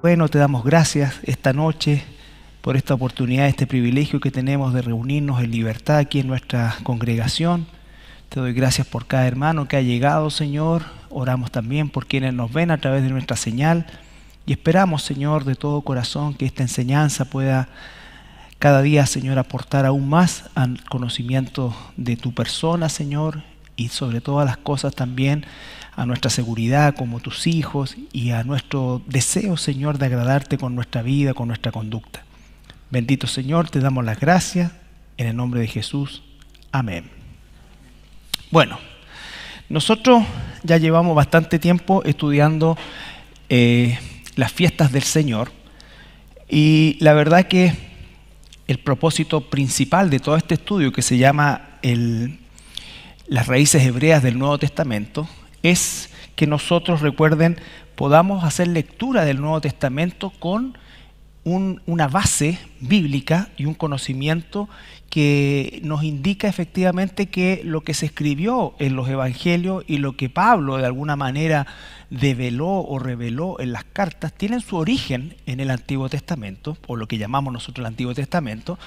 Bueno, te damos gracias esta noche por esta oportunidad, este privilegio que tenemos de reunirnos en libertad aquí en nuestra congregación. Te doy gracias por cada hermano que ha llegado, Señor. Oramos también por quienes nos ven a través de nuestra señal y esperamos, Señor, de todo corazón que esta enseñanza pueda cada día, Señor, aportar aún más al conocimiento de tu persona, Señor, y sobre todas las cosas también a nuestra seguridad como tus hijos y a nuestro deseo, Señor, de agradarte con nuestra vida, con nuestra conducta. Bendito Señor, te damos las gracias en el nombre de Jesús. Amén. Bueno, nosotros ya llevamos bastante tiempo estudiando las fiestas del Señor y la verdad que el propósito principal de todo este estudio, que se llama las raíces hebreas del Nuevo Testamento, es que nosotros, recuerden, podamos hacer lectura del Nuevo Testamento con una base bíblica y un conocimiento que nos indica efectivamente que lo que se escribió en los evangelios y lo que Pablo de alguna manera develó o reveló en las cartas tienen su origen en el Antiguo Testamento, o lo que llamamos nosotros el Antiguo Testamento,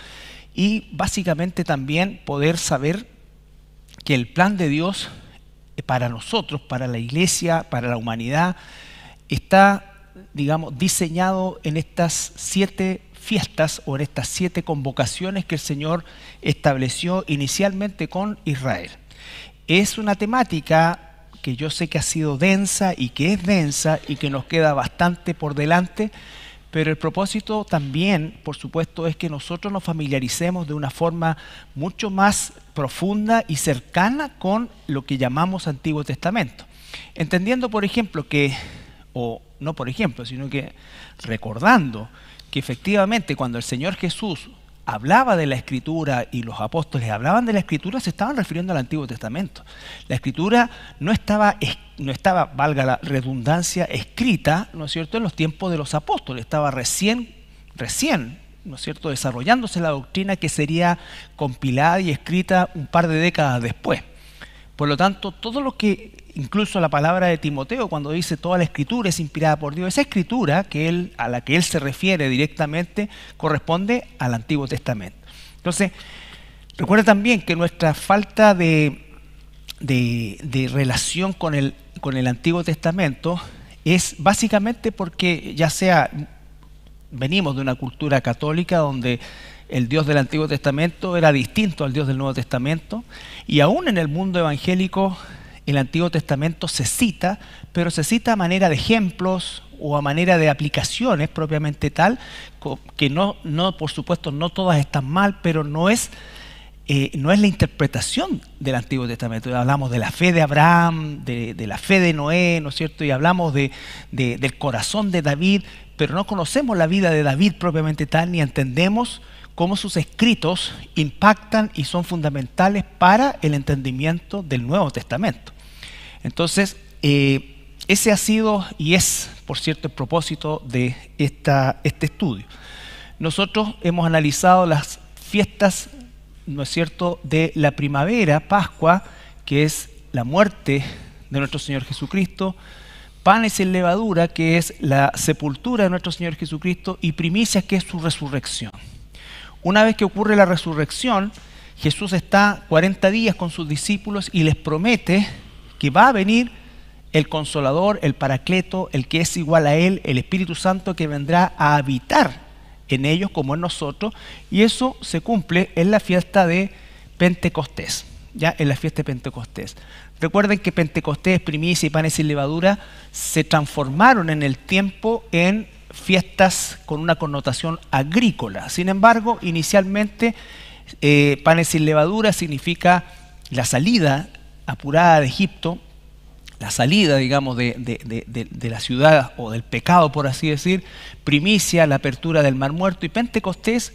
y básicamente también poder saber que el plan de Dios para nosotros, para la iglesia, para la humanidad, está, digamos, diseñado en estas 7 fiestas o en estas 7 convocaciones que el Señor estableció inicialmente con Israel. Es una temática que yo sé que ha sido densa y que es densa y que nos queda bastante por delante, pero el propósito también, por supuesto, es que nosotros nos familiaricemos de una forma mucho más profunda y cercana con lo que llamamos Antiguo Testamento. Entendiendo, por ejemplo, o no por ejemplo, sino que recordando que efectivamente cuando el Señor Jesús hablaba de la Escritura y los apóstoles hablaban de la Escritura, se estaban refiriendo al Antiguo Testamento. La Escritura no estaba, valga la redundancia, escrita, ¿no es cierto?, en los tiempos de los apóstoles. Estaba recién, ¿no es cierto?, desarrollándose la doctrina que sería compilada y escrita un par de décadas después. Por lo tanto, todo lo que, incluso la palabra de Timoteo, cuando dice toda la Escritura es inspirada por Dios, esa Escritura a la que él se refiere directamente corresponde al Antiguo Testamento. Entonces, recuerda también que nuestra falta de relación con el Antiguo Testamento es básicamente porque ya sea venimos de una cultura católica donde el Dios del Antiguo Testamento era distinto al Dios del Nuevo Testamento, y aún en el mundo evangélico el Antiguo Testamento se cita, pero se cita a manera de ejemplos o a manera de aplicaciones propiamente tal, que no por supuesto no todas están mal, pero no es la interpretación del Antiguo Testamento. Hablamos de la fe de Abraham, de la fe de Noé, ¿no es cierto? Y hablamos del corazón de David, pero no conocemos la vida de David propiamente tal, ni entendemos cómo sus escritos impactan y son fundamentales para el entendimiento del Nuevo Testamento. Entonces, ese ha sido y es, por cierto, el propósito de este estudio. Nosotros hemos analizado las fiestas, ¿no es cierto?, de la primavera, Pascua, que es la muerte de nuestro Señor Jesucristo, panes sin levadura, que es la sepultura de nuestro Señor Jesucristo, y primicias, que es su resurrección. Una vez que ocurre la resurrección, Jesús está 40 días con sus discípulos y les promete que va a venir el Consolador, el Paracleto, el que es igual a Él, el Espíritu Santo, que vendrá a habitar en ellos como en nosotros, y eso se cumple en la fiesta de Pentecostés, ya en la fiesta de Pentecostés. Recuerden que Pentecostés, primicia y panes sin levadura se transformaron en el tiempo en fiestas con una connotación agrícola. Sin embargo, inicialmente panes sin levadura significa la salida apurada de Egipto, la salida, digamos, de la ciudad o del pecado, por así decir. Primicia, la apertura del Mar Muerto, y Pentecostés,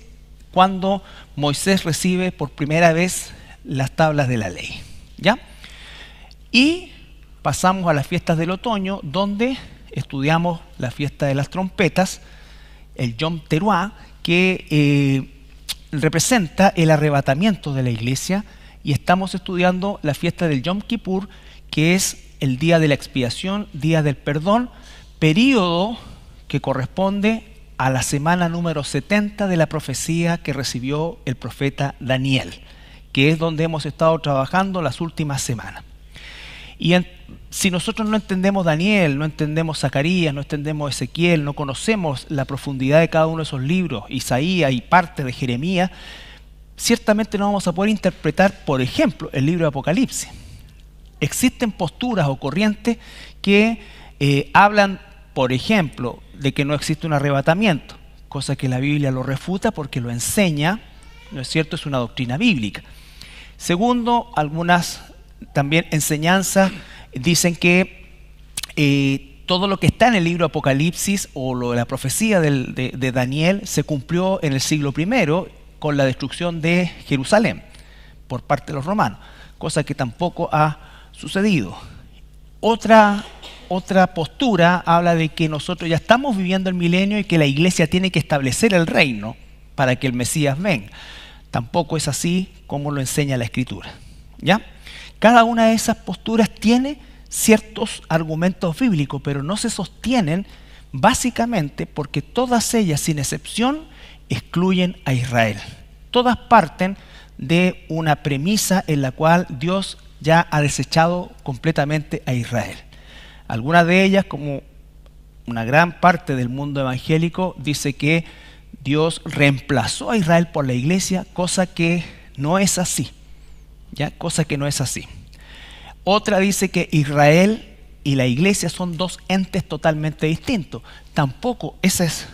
cuando Moisés recibe por primera vez las tablas de la ley, ¿ya? Y pasamos a las fiestas del otoño, donde estudiamos la fiesta de las trompetas, el Yom Teruah, que representa el arrebatamiento de la iglesia, y estamos estudiando la fiesta del Yom Kippur, que es el día de la expiación, día del perdón, periodo que corresponde a la semana número 70 de la profecía que recibió el profeta Daniel, que es donde hemos estado trabajando las últimas semanas. Y si nosotros no entendemos Daniel, no entendemos Zacarías, no entendemos Ezequiel, no conocemos la profundidad de cada uno de esos libros, Isaías y parte de Jeremías, ciertamente no vamos a poder interpretar, por ejemplo, el libro de Apocalipsis. Existen posturas o corrientes que hablan, por ejemplo, de que no existe un arrebatamiento, cosa que la Biblia lo refuta porque lo enseña, ¿no es cierto?, es una doctrina bíblica. Segundo, algunas también enseñanzas dicen que todo lo que está en el libro de Apocalipsis o la profecía de Daniel se cumplió en el siglo I con la destrucción de Jerusalén por parte de los romanos, cosa que tampoco ha sucedido. Otra postura habla de que nosotros ya estamos viviendo el milenio y que la iglesia tiene que establecer el reino para que el Mesías venga. Tampoco es así como lo enseña la Escritura, ¿ya? Cada una de esas posturas tiene ciertos argumentos bíblicos, pero no se sostienen básicamente porque todas ellas, sin excepción, excluyen a Israel. Todas parten de una premisa en la cual Dios ya ha desechado completamente a Israel. Algunas de ellas, como una gran parte del mundo evangélico, dice que Dios reemplazó a Israel por la iglesia, cosa que no es así, ¿ya? Cosa que no es así. Otra dice que Israel y la iglesia son dos entes totalmente distintos. Tampoco esa es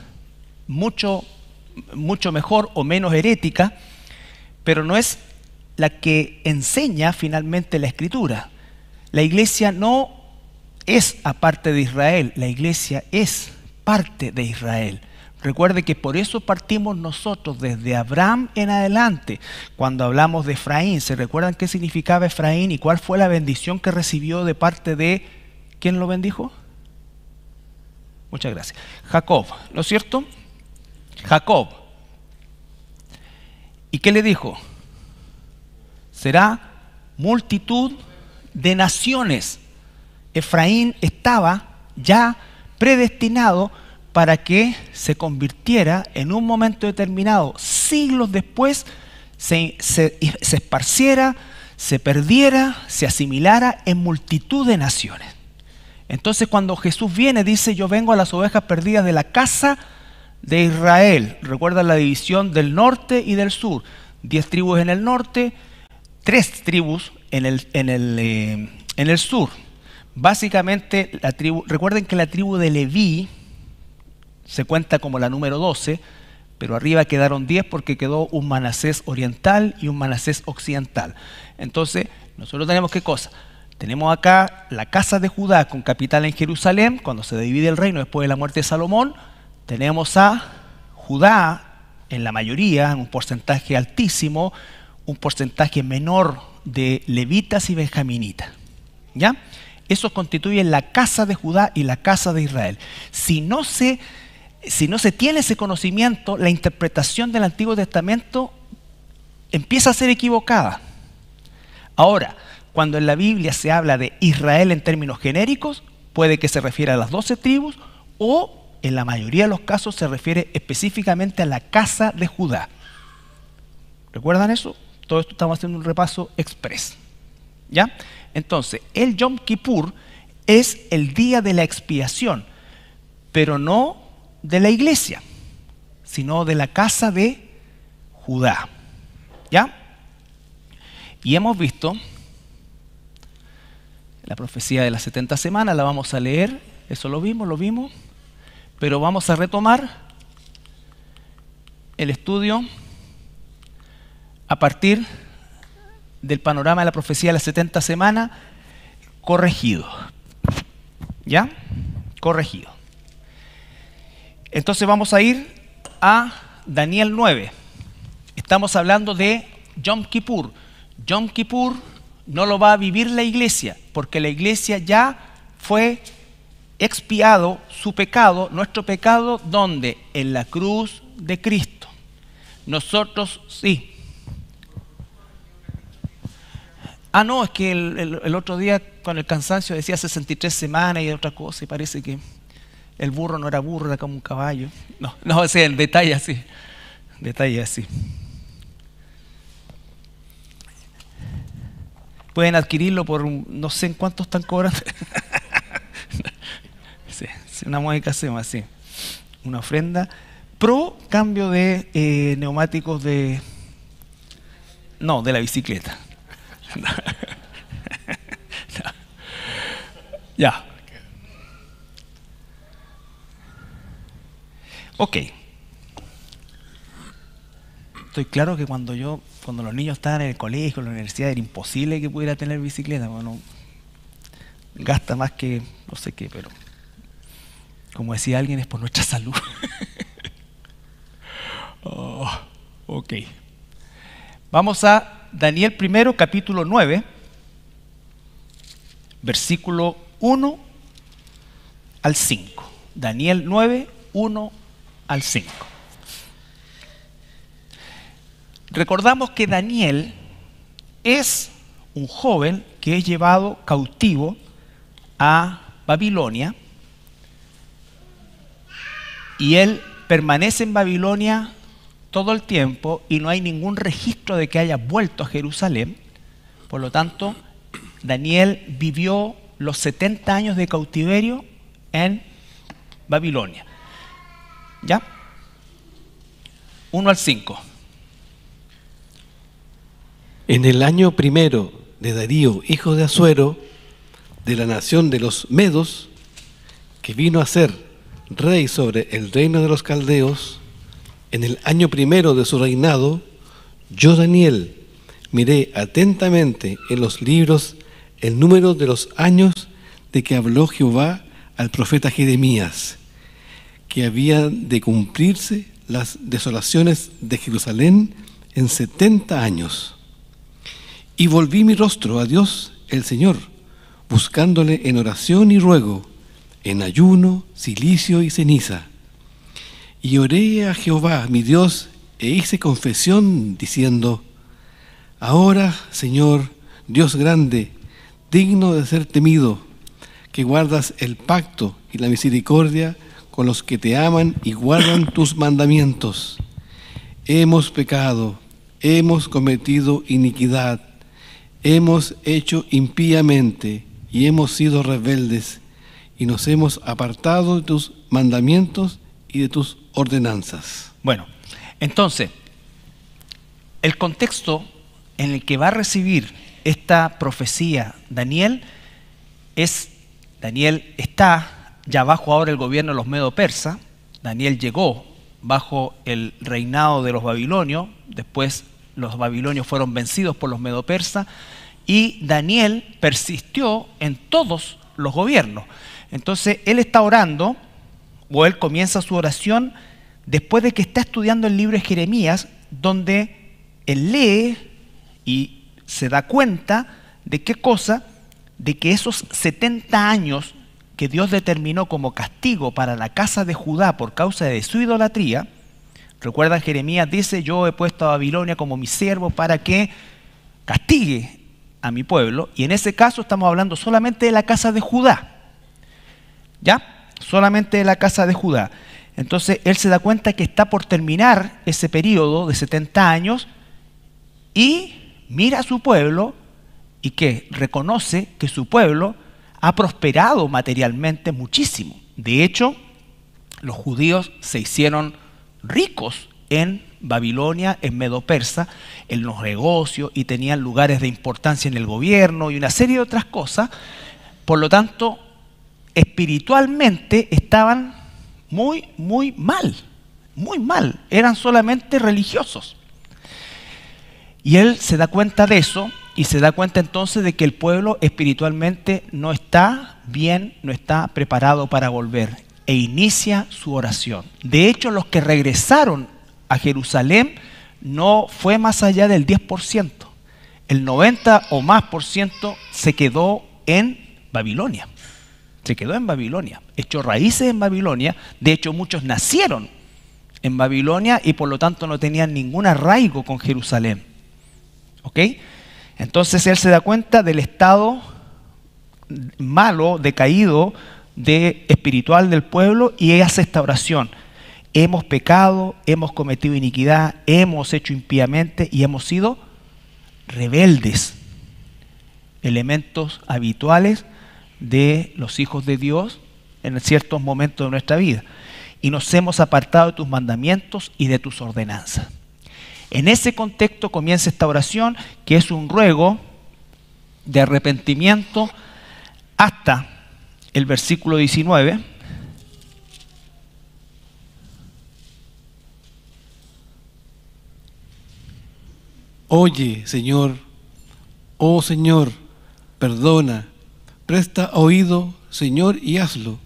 mucho mejor o menos herética, pero no es la que enseña finalmente la Escritura. La iglesia no es aparte de Israel, la iglesia es parte de Israel. Recuerde que por eso partimos nosotros desde Abraham en adelante. Cuando hablamos de Efraín, ¿se recuerdan qué significaba Efraín y cuál fue la bendición que recibió de parte de... ¿Quién lo bendijo? Muchas gracias. Jacob, ¿no es cierto? Jacob. ¿Y qué le dijo? Será multitud de naciones. Efraín estaba ya predestinado para que se convirtiera en un momento determinado, siglos después, se esparciera, se perdiera, se asimilara en multitud de naciones. Entonces cuando Jesús viene, dice: yo vengo a las ovejas perdidas de la casa de Israel. Recuerda la división del norte y del sur. 10 tribus en el norte, 3 tribus en el sur. Básicamente, recuerden que la tribu de Leví se cuenta como la número 12, pero arriba quedaron 10 porque quedó un Manasés oriental y un Manasés occidental. Entonces, nosotros tenemos ¿qué cosa? Tenemos acá la casa de Judá con capital en Jerusalén, cuando se divide el reino después de la muerte de Salomón. Tenemos a Judá en la mayoría, en un porcentaje altísimo, un porcentaje menor de levitas y benjaminitas, ¿ya? Eso constituye la casa de Judá y la casa de Israel. Si no se tiene ese conocimiento, la interpretación del Antiguo Testamento empieza a ser equivocada. Ahora, cuando en la Biblia se habla de Israel en términos genéricos, puede que se refiera a las 12 tribus o en la mayoría de los casos se refiere específicamente a la casa de Judá. ¿Recuerdan eso? Todo esto estamos haciendo un repaso express, ¿ya? Entonces, el Yom Kippur es el día de la expiación, pero no de la iglesia, sino de la casa de Judá, ¿ya? Y hemos visto la profecía de las 70 semanas, la vamos a leer, eso lo vimos, pero vamos a retomar el estudio a partir del panorama de la profecía de las 70 semanas corregido, ¿ya? Corregido. Entonces vamos a ir a Daniel 9. Estamos hablando de Yom Kippur. Yom Kippur no lo va a vivir la iglesia, porque la iglesia ya fue expiado su pecado, nuestro pecado, ¿dónde? En la cruz de Cristo. Nosotros, sí. Ah, no, es que el otro día con el cansancio decía 63 semanas y otra cosa, y parece que el burro no era burro, era como un caballo. No, no, ese es el detalle así. Detalle así. Pueden adquirirlo por no sé en cuánto están cobrando. Sí, una módica hacemos así. Una ofrenda pro cambio de neumáticos de la bicicleta. No. Ya. Ok. Estoy claro que cuando los niños estaban en el colegio, en la universidad, era imposible que pudiera tener bicicleta. Bueno, gasta más que no sé qué, pero como decía alguien, es por nuestra salud. Oh, ok. Vamos a Daniel 1, capítulo 9, versículo 1 al 5. Daniel 9, 1 al 5. Recordamos que Daniel es un joven que es llevado cautivo a Babilonia y él permanece en Babilonia todo el tiempo y no hay ningún registro de que haya vuelto a Jerusalén. Por lo tanto, Daniel vivió los 70 años de cautiverio en Babilonia. ¿Ya? 1 al 5. En el año primero de Darío, hijo de Asuero, de la nación de los Medos, que vino a ser rey sobre el reino de los caldeos, en el año primero de su reinado, yo, Daniel, miré atentamente en los libros el número de los años de que habló Jehová al profeta Jeremías, que habían de cumplirse las desolaciones de Jerusalén en 70 años. Y volví mi rostro a Dios el Señor, buscándole en oración y ruego, en ayuno, cilicio y ceniza. Y oré a Jehová mi Dios e hice confesión diciendo: ahora, Señor, Dios grande, digno de ser temido, que guardas el pacto y la misericordia con los que te aman y guardan tus mandamientos. Hemos pecado, hemos cometido iniquidad, hemos hecho impíamente y hemos sido rebeldes y nos hemos apartado de tus mandamientos y de tus ordenanzas. Bueno, entonces, el contexto en el que va a recibir esta profecía Daniel está ya bajo ahora el gobierno de los medo-persas. Daniel llegó bajo el reinado de los babilonios, después los babilonios fueron vencidos por los medo-persas y Daniel persistió en todos los gobiernos. Entonces él está orando, o él comienza su oración después de que está estudiando el libro de Jeremías, donde él lee y se da cuenta de qué cosa, de que esos 70 años que Dios determinó como castigo para la casa de Judá por causa de su idolatría. Recuerdan, Jeremías dice: yo he puesto a Babilonia como mi siervo para que castigue a mi pueblo, y en ese caso estamos hablando solamente de la casa de Judá, ¿ya? Solamente de la casa de Judá. Entonces él se da cuenta que está por terminar ese periodo de 70 años y mira a su pueblo y que reconoce que su pueblo ha prosperado materialmente muchísimo. De hecho, los judíos se hicieron ricos en Babilonia, en Medo-Persa, en los negocios, y tenían lugares de importancia en el gobierno y una serie de otras cosas. Por lo tanto, espiritualmente estaban muy mal, eran solamente religiosos. Y él se da cuenta de eso, y se da cuenta entonces de que el pueblo espiritualmente no está bien, no está preparado para volver, e inicia su oración. De hecho, los que regresaron a Jerusalén no fue más allá del 10%. El 90 o más por ciento se quedó en Babilonia. Se quedó en Babilonia, echó raíces en Babilonia. De hecho, muchos nacieron en Babilonia y por lo tanto no tenían ningún arraigo con Jerusalén. ¿Ok? Entonces él se da cuenta del estado malo, decaído espiritual del pueblo y hace esta oración. Hemos pecado, hemos cometido iniquidad, hemos hecho impíamente y hemos sido rebeldes. Elementos habituales de los hijos de Dios en ciertos momentos de nuestra vida. Y nos hemos apartado de tus mandamientos y de tus ordenanzas. En ese contexto comienza esta oración, que es un ruego de arrepentimiento hasta el versículo 19. Oye, Señor, oh Señor, perdona, presta oído, Señor, y hazlo.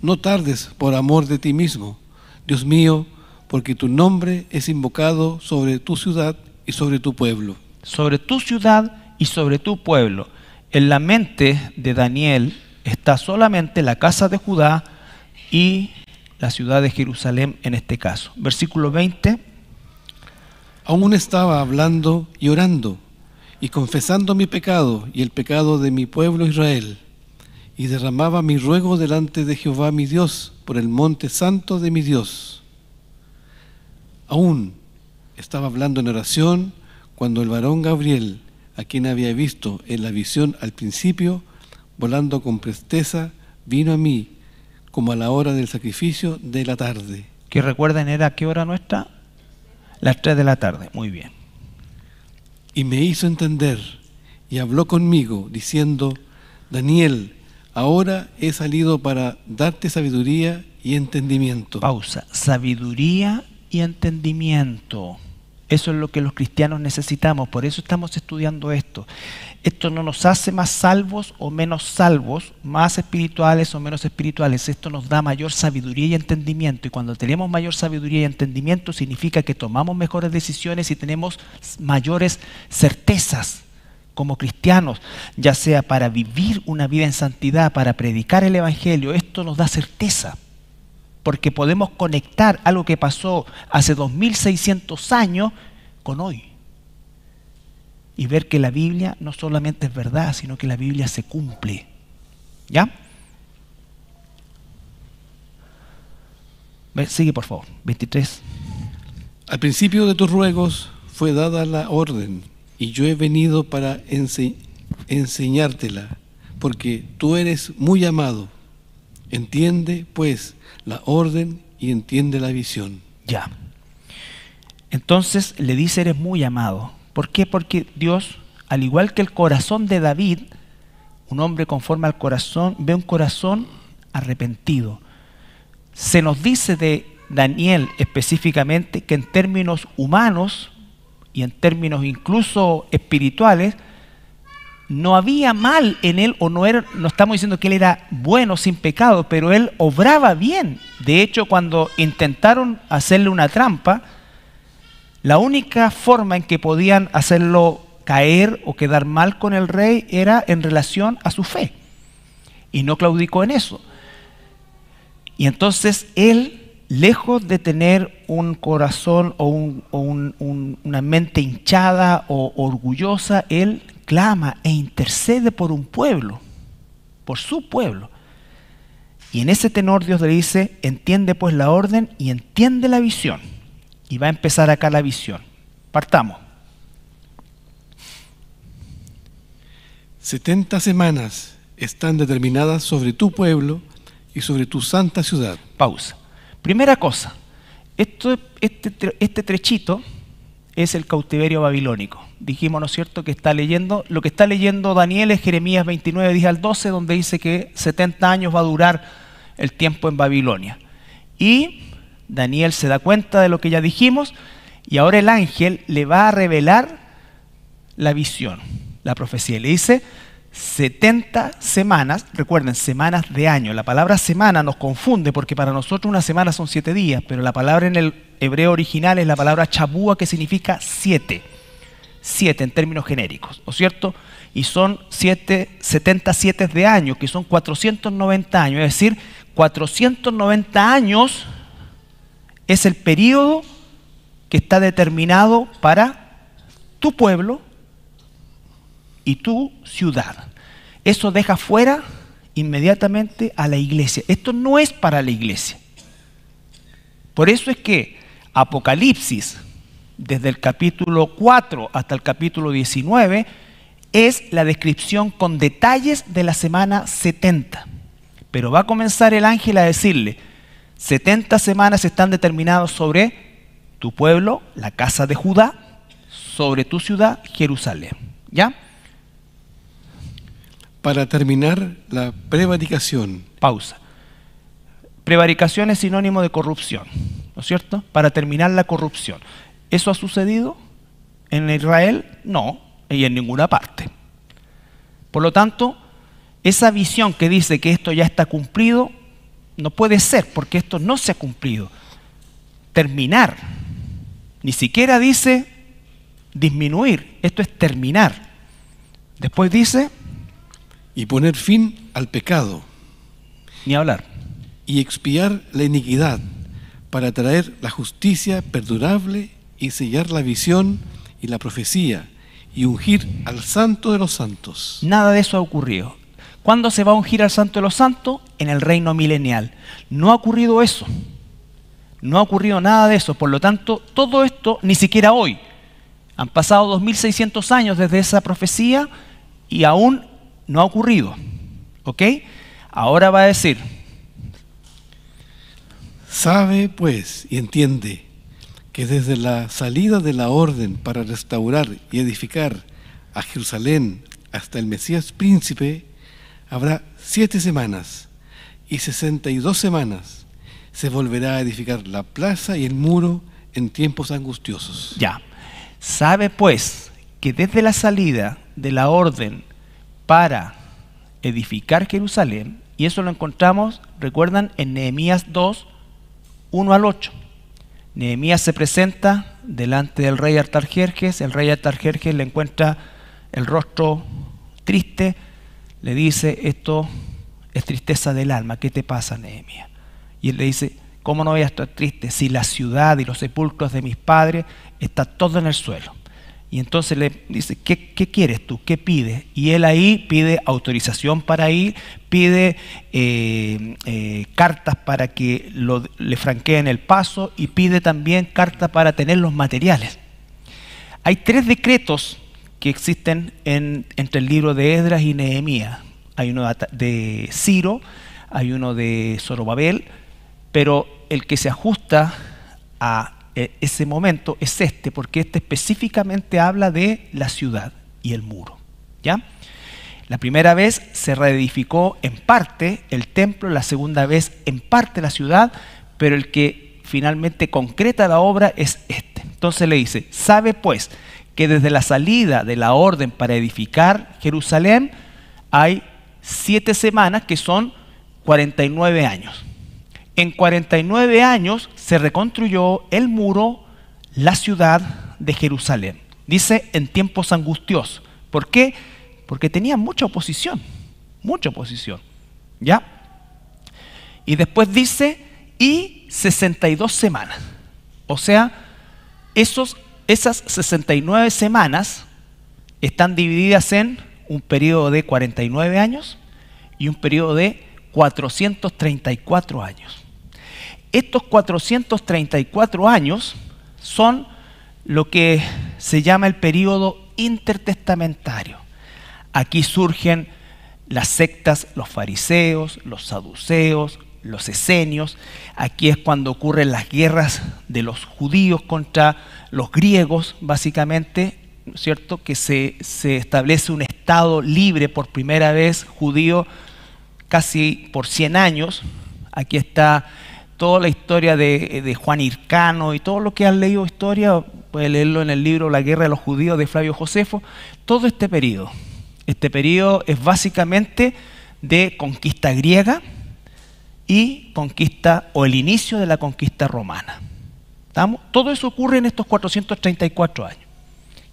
No tardes por amor de ti mismo, Dios mío, porque tu nombre es invocado sobre tu ciudad y sobre tu pueblo. Sobre tu ciudad y sobre tu pueblo. En la mente de Daniel está solamente la casa de Judá y la ciudad de Jerusalén en este caso. Versículo 20. Aún estaba hablando y orando y confesando mi pecado y el pecado de mi pueblo Israel, y derramaba mi ruego delante de Jehová mi Dios por el monte santo de mi Dios. Aún estaba hablando en oración cuando el varón Gabriel, a quien había visto en la visión al principio, volando con presteza, vino a mí como a la hora del sacrificio de la tarde. ¿Que recuerden era qué hora nuestra? Las 3 de la tarde, muy bien. Y me hizo entender y habló conmigo diciendo: Daniel, ahora he salido para darte sabiduría y entendimiento. Pausa. Sabiduría y entendimiento. Eso es lo que los cristianos necesitamos, por eso estamos estudiando esto. Esto no nos hace más salvos o menos salvos, más espirituales o menos espirituales. Esto nos da mayor sabiduría y entendimiento. Y cuando tenemos mayor sabiduría y entendimiento, significa que tomamos mejores decisiones y tenemos mayores certezas como cristianos, ya sea para vivir una vida en santidad, para predicar el Evangelio. Esto nos da certeza, porque podemos conectar algo que pasó hace 2600 años con hoy. Y ver que la Biblia no solamente es verdad, sino que la Biblia se cumple. ¿Ya? Sigue por favor, 23. Al principio de tus ruegos fue dada la orden, y yo he venido para enseñártela, porque tú eres muy amado. Entiende, pues, la orden y entiende la visión. Ya. Entonces le dice: eres muy amado. ¿Por qué? Porque Dios, al igual que el corazón de David, un hombre conforme al corazón, ve un corazón arrepentido. Se nos dice de Daniel específicamente que en términos humanos y en términos incluso espirituales, no había mal en él, o no estamos diciendo que él era bueno, sin pecado, pero él obraba bien. De hecho, cuando intentaron hacerle una trampa, la única forma en que podían hacerlo caer o quedar mal con el rey era en relación a su fe. Y no claudicó en eso. Y entonces él, lejos de tener un corazón o una mente hinchada o orgullosa, él clama e intercede por un pueblo, por su pueblo. Y en ese tenor Dios le dice: entiende pues la orden y entiende la visión. Y va a empezar acá la visión. Partamos. 70 semanas están determinadas sobre tu pueblo y sobre tu santa ciudad. Pausa. Primera cosa, este trechito es el cautiverio babilónico. Dijimos, ¿no es cierto?, que está leyendo, lo que está leyendo Daniel es Jeremías 29, 10 al 12, donde dice que 70 años va a durar el tiempo en Babilonia. Y Daniel se da cuenta de lo que ya dijimos, y ahora el ángel le va a revelar la visión, la profecía. Le dice 70 semanas, recuerden, semanas de año. La palabra semana nos confunde porque para nosotros una semana son 7 días, pero la palabra en el hebreo original es la palabra chabúa, que significa 7. 7 en términos genéricos, ¿no es cierto? Y son 70 7 de año, que son 490 años, es decir, 490 años es el periodo que está determinado para tu pueblo y tu ciudad. Eso deja fuera inmediatamente a la iglesia. Esto no es para la iglesia. Por eso es que Apocalipsis, desde el capítulo 4 hasta el capítulo 19, es la descripción con detalles de la semana 70. Pero va a comenzar el ángel a decirle, 70 semanas están determinadas sobre tu pueblo, la casa de Judá, sobre tu ciudad, Jerusalén. ¿Ya? Para terminar la prevaricación. Pausa. Prevaricación es sinónimo de corrupción, ¿no es cierto? Para terminar la corrupción. ¿Eso ha sucedido en Israel? No, y en ninguna parte. Por lo tanto, esa visión que dice que esto ya está cumplido, no puede ser, porque esto no se ha cumplido. Terminar. Ni siquiera dice disminuir, esto es terminar. Después dice... Y poner fin al pecado. Ni hablar. Y expiar la iniquidad, para traer la justicia perdurable y sellar la visión y la profecía, y ungir al Santo de los Santos. Nada de eso ha ocurrido. ¿Cuándo se va a ungir al Santo de los Santos? En el reino milenial. No ha ocurrido eso. No ha ocurrido nada de eso. Por lo tanto, todo esto, ni siquiera hoy. Han pasado 2600 años desde esa profecía y aún no ha ocurrido. ¿Ok? Ahora va a decir... Sabe, pues, y entiende que desde la salida de la orden para restaurar y edificar a Jerusalén hasta el Mesías príncipe, habrá 7 semanas y 62 semanas. Se volverá a edificar la plaza y el muro en tiempos angustiosos. Ya. Sabe, pues, que desde la salida de la orden para edificar Jerusalén, y eso lo encontramos, recuerdan, en Nehemías 2, 1 al 8. Nehemías se presenta delante del rey Artajerjes, el rey Artajerjes le encuentra el rostro triste, le dice, esto es tristeza del alma, ¿qué te pasa, Nehemías? Y él le dice, ¿cómo no voy a estar triste si la ciudad y los sepulcros de mis padres está todo en el suelo? Y entonces le dice, ¿qué quieres tú? ¿Qué pides? Y él ahí pide autorización para ir, pide cartas para que le franqueen el paso y pide también cartas para tener los materiales. Hay 3 decretos que existen entre el libro de Esdras y Nehemías. Hay uno de Ciro, hay uno de Zorobabel, pero el que se ajusta a ese momento es este, porque este específicamente habla de la ciudad y el muro. ¿Ya? La primera vez se reedificó en parte el templo, la segunda vez en parte la ciudad, pero el que finalmente concreta la obra es este. Entonces le dice, sabe pues que desde la salida de la orden para edificar Jerusalén hay 7 semanas que son 49 años. En 49 años se reconstruyó el muro, la ciudad de Jerusalén. Dice en tiempos angustiosos. ¿Por qué? Porque tenía mucha oposición. Mucha oposición. ¿Ya? Y después dice, y 62 semanas. O sea, esas 69 semanas están divididas en un periodo de 49 años y un periodo de 434 años. Estos 434 años son lo que se llama el período intertestamentario. Aquí surgen las sectas, los fariseos, los saduceos, los esenios. Aquí es cuando ocurren las guerras de los judíos contra los griegos, básicamente, ¿no es cierto? Que se establece un estado libre por primera vez judío casi por 100 años. Aquí está toda la historia de Juan Hircano y todo lo que han leído historia, puede leerlo en el libro La guerra de los judíos de Flavio Josefo. Todo este periodo es básicamente de conquista griega y conquista o el inicio de la conquista romana. ¿Estamos? Todo eso ocurre en estos 434 años,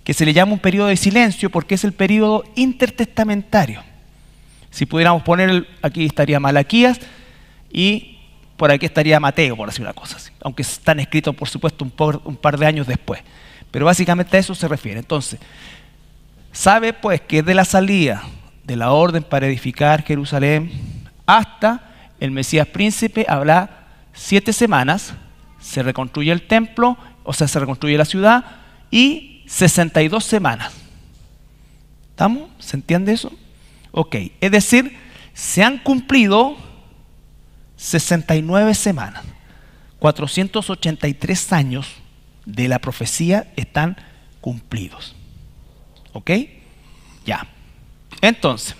que se le llama un periodo de silencio porque es el periodo intertestamentario. Si pudiéramos poner, aquí estaría Malaquías y por aquí estaría Mateo, por decir una cosa así, aunque están escritos, por supuesto, un par de años después. Pero básicamente a eso se refiere. Entonces, sabe pues que de la salida de la orden para edificar Jerusalén, hasta el Mesías príncipe, habla 7 semanas, se reconstruye el templo, o sea, se reconstruye la ciudad, y 62 semanas. ¿Estamos? ¿Se entiende eso? Ok, es decir, se han cumplido 69 semanas. 483 años de la profecía están cumplidos. ¿Ok? Ya. Entonces,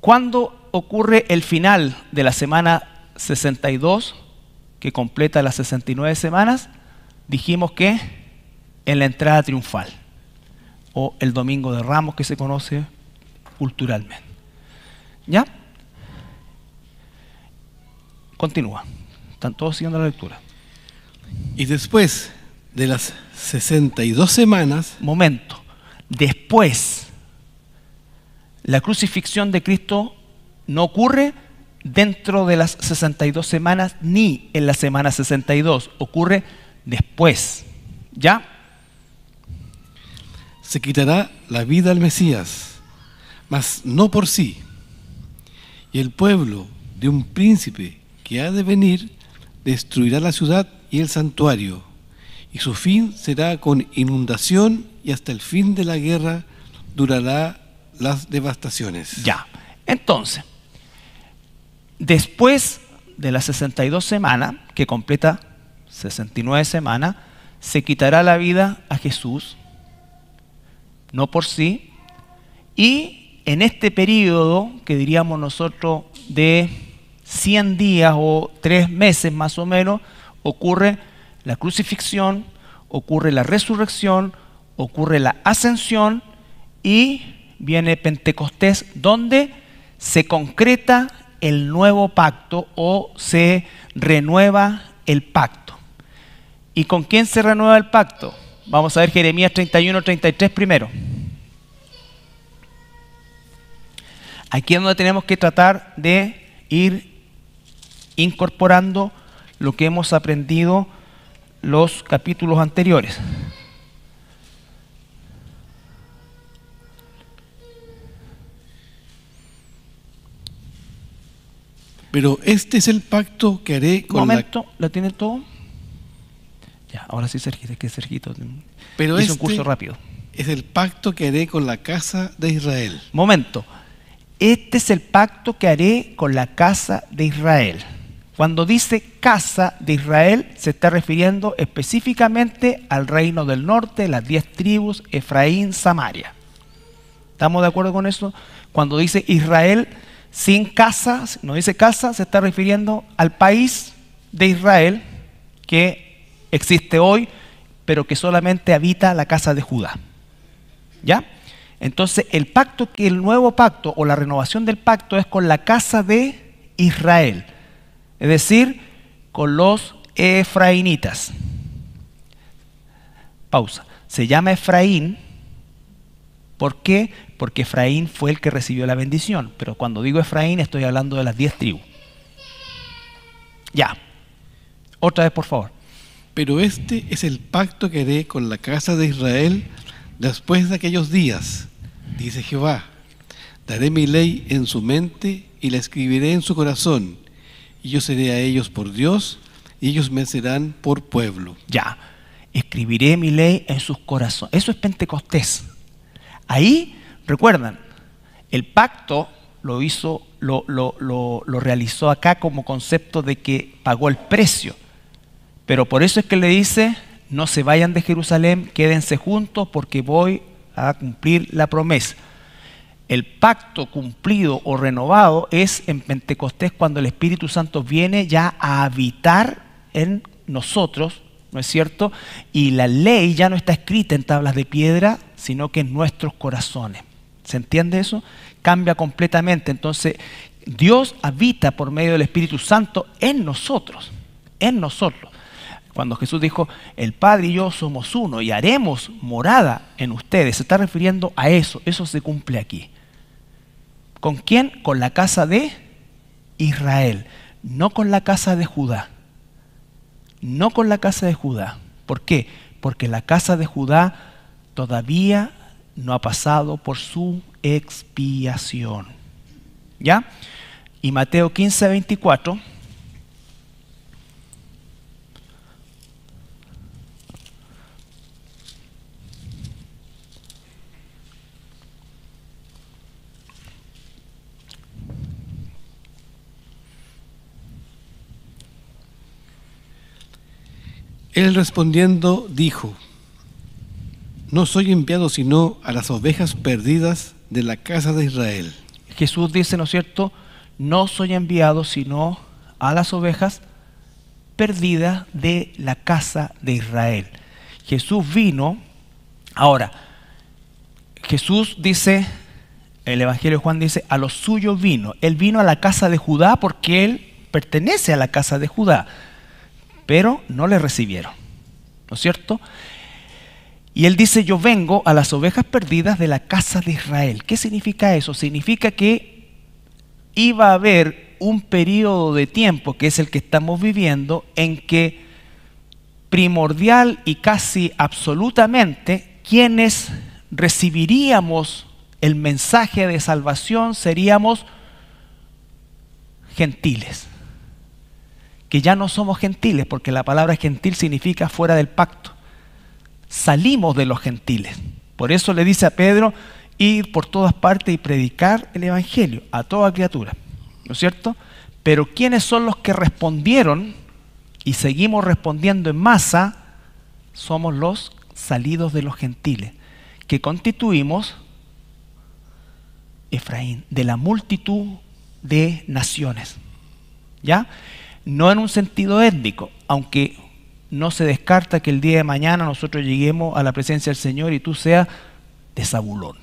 ¿cuándo ocurre el final de la semana 62, que completa las 69 semanas? Dijimos que en la entrada triunfal, o el Domingo de Ramos, que se conoce culturalmente. ¿Ya? Continúa. Están todos siguiendo la lectura. Y después de las 62 semanas... Momento. Después, la crucifixión de Cristo no ocurre dentro de las 62 semanas ni en la semana 62. Ocurre después. ¿Ya? Se quitará la vida al Mesías, mas no por sí. Y el pueblo de un príncipe que ha de venir destruirá la ciudad y el santuario, y su fin será con inundación, y hasta el fin de la guerra durará las devastaciones. Ya. Entonces, después de las 62 semanas, que completa 69 semanas, se quitará la vida a Jesús, no por sí, y en este periodo, que diríamos nosotros de 100 días o 3 meses más o menos, ocurre la crucifixión, ocurre la resurrección, ocurre la ascensión y viene Pentecostés, donde se concreta el nuevo pacto o se renueva el pacto. ¿Y con quién se renueva el pacto? Vamos a ver Jeremías 31-33 primero. Aquí es donde tenemos que tratar de ir incorporando lo que hemos aprendido los capítulos anteriores. Pero este es el pacto que haré con momento, ¿la tienen todo? Ya, ahora sí, Sergito, que Sergito Pero hizo un curso rápido. Es el pacto que haré con la casa de Israel. Momento. Este es el pacto que haré con la casa de Israel. Cuando dice casa de Israel, se está refiriendo específicamente al reino del norte, las 10 tribus, Efraín, Samaria. ¿Estamos de acuerdo con eso? Cuando dice Israel sin casa, no dice casa, se está refiriendo al país de Israel que existe hoy, pero que solamente habita la casa de Judá. ¿Ya? Entonces, el nuevo pacto o la renovación del pacto es con la casa de Israel, es decir, con los efraínitas. Pausa. Se llama Efraín, ¿por qué? Porque Efraín fue el que recibió la bendición, pero cuando digo Efraín estoy hablando de las 10 tribus. Ya. Otra vez, por favor. Pero este es el pacto que haré con la casa de Israel después de aquellos días, dice Jehová. Daré mi ley en su mente y la escribiré en su corazón, y yo seré a ellos por Dios, y ellos me serán por pueblo. Ya, escribiré mi ley en sus corazones. Eso es Pentecostés. Ahí, recuerdan, el pacto lo realizó acá como concepto de que pagó el precio. Pero por eso es que le dice, no se vayan de Jerusalén, quédense juntos porque voy a cumplir la promesa. El pacto cumplido o renovado es en Pentecostés, cuando el Espíritu Santo viene ya a habitar en nosotros, ¿no es cierto? Y la ley ya no está escrita en tablas de piedra, sino que en nuestros corazones. ¿Se entiende eso? Cambia completamente. Entonces, Dios habita por medio del Espíritu Santo en nosotros, en nosotros. Cuando Jesús dijo, el Padre y yo somos uno y haremos morada en ustedes, se está refiriendo a eso. Eso se cumple aquí. ¿Con quién? Con la casa de Israel, no con la casa de Judá. No con la casa de Judá. ¿Por qué? Porque la casa de Judá todavía no ha pasado por su expiación. ¿Ya? Y Mateo 15, 24. Él respondiendo dijo: no soy enviado sino a las ovejas perdidas de la casa de Israel. Jesús dice, ¿no es cierto? No soy enviado sino a las ovejas perdidas de la casa de Israel. Jesús vino. Ahora, Jesús dice, el Evangelio de Juan dice, a los suyos vino. Él vino a la casa de Judá porque él pertenece a la casa de Judá, pero no le recibieron, ¿no es cierto? Y él dice, yo vengo a las ovejas perdidas de la casa de Israel. ¿Qué significa eso? Significa que iba a haber un periodo de tiempo, que es el que estamos viviendo, en que primordial y casi absolutamente quienes recibiríamos el mensaje de salvación seríamos gentiles. Que ya no somos gentiles, porque la palabra gentil significa fuera del pacto. Salimos de los gentiles. Por eso le dice a Pedro, ir por todas partes y predicar el evangelio a toda criatura, ¿no es cierto? Pero ¿quiénes son los que respondieron y seguimos respondiendo en masa? Somos los salidos de los gentiles, que constituimos Efraín, de la multitud de naciones, ¿ya? No en un sentido étnico, aunque no se descarta que el día de mañana nosotros lleguemos a la presencia del Señor y tú seas de Zabulón.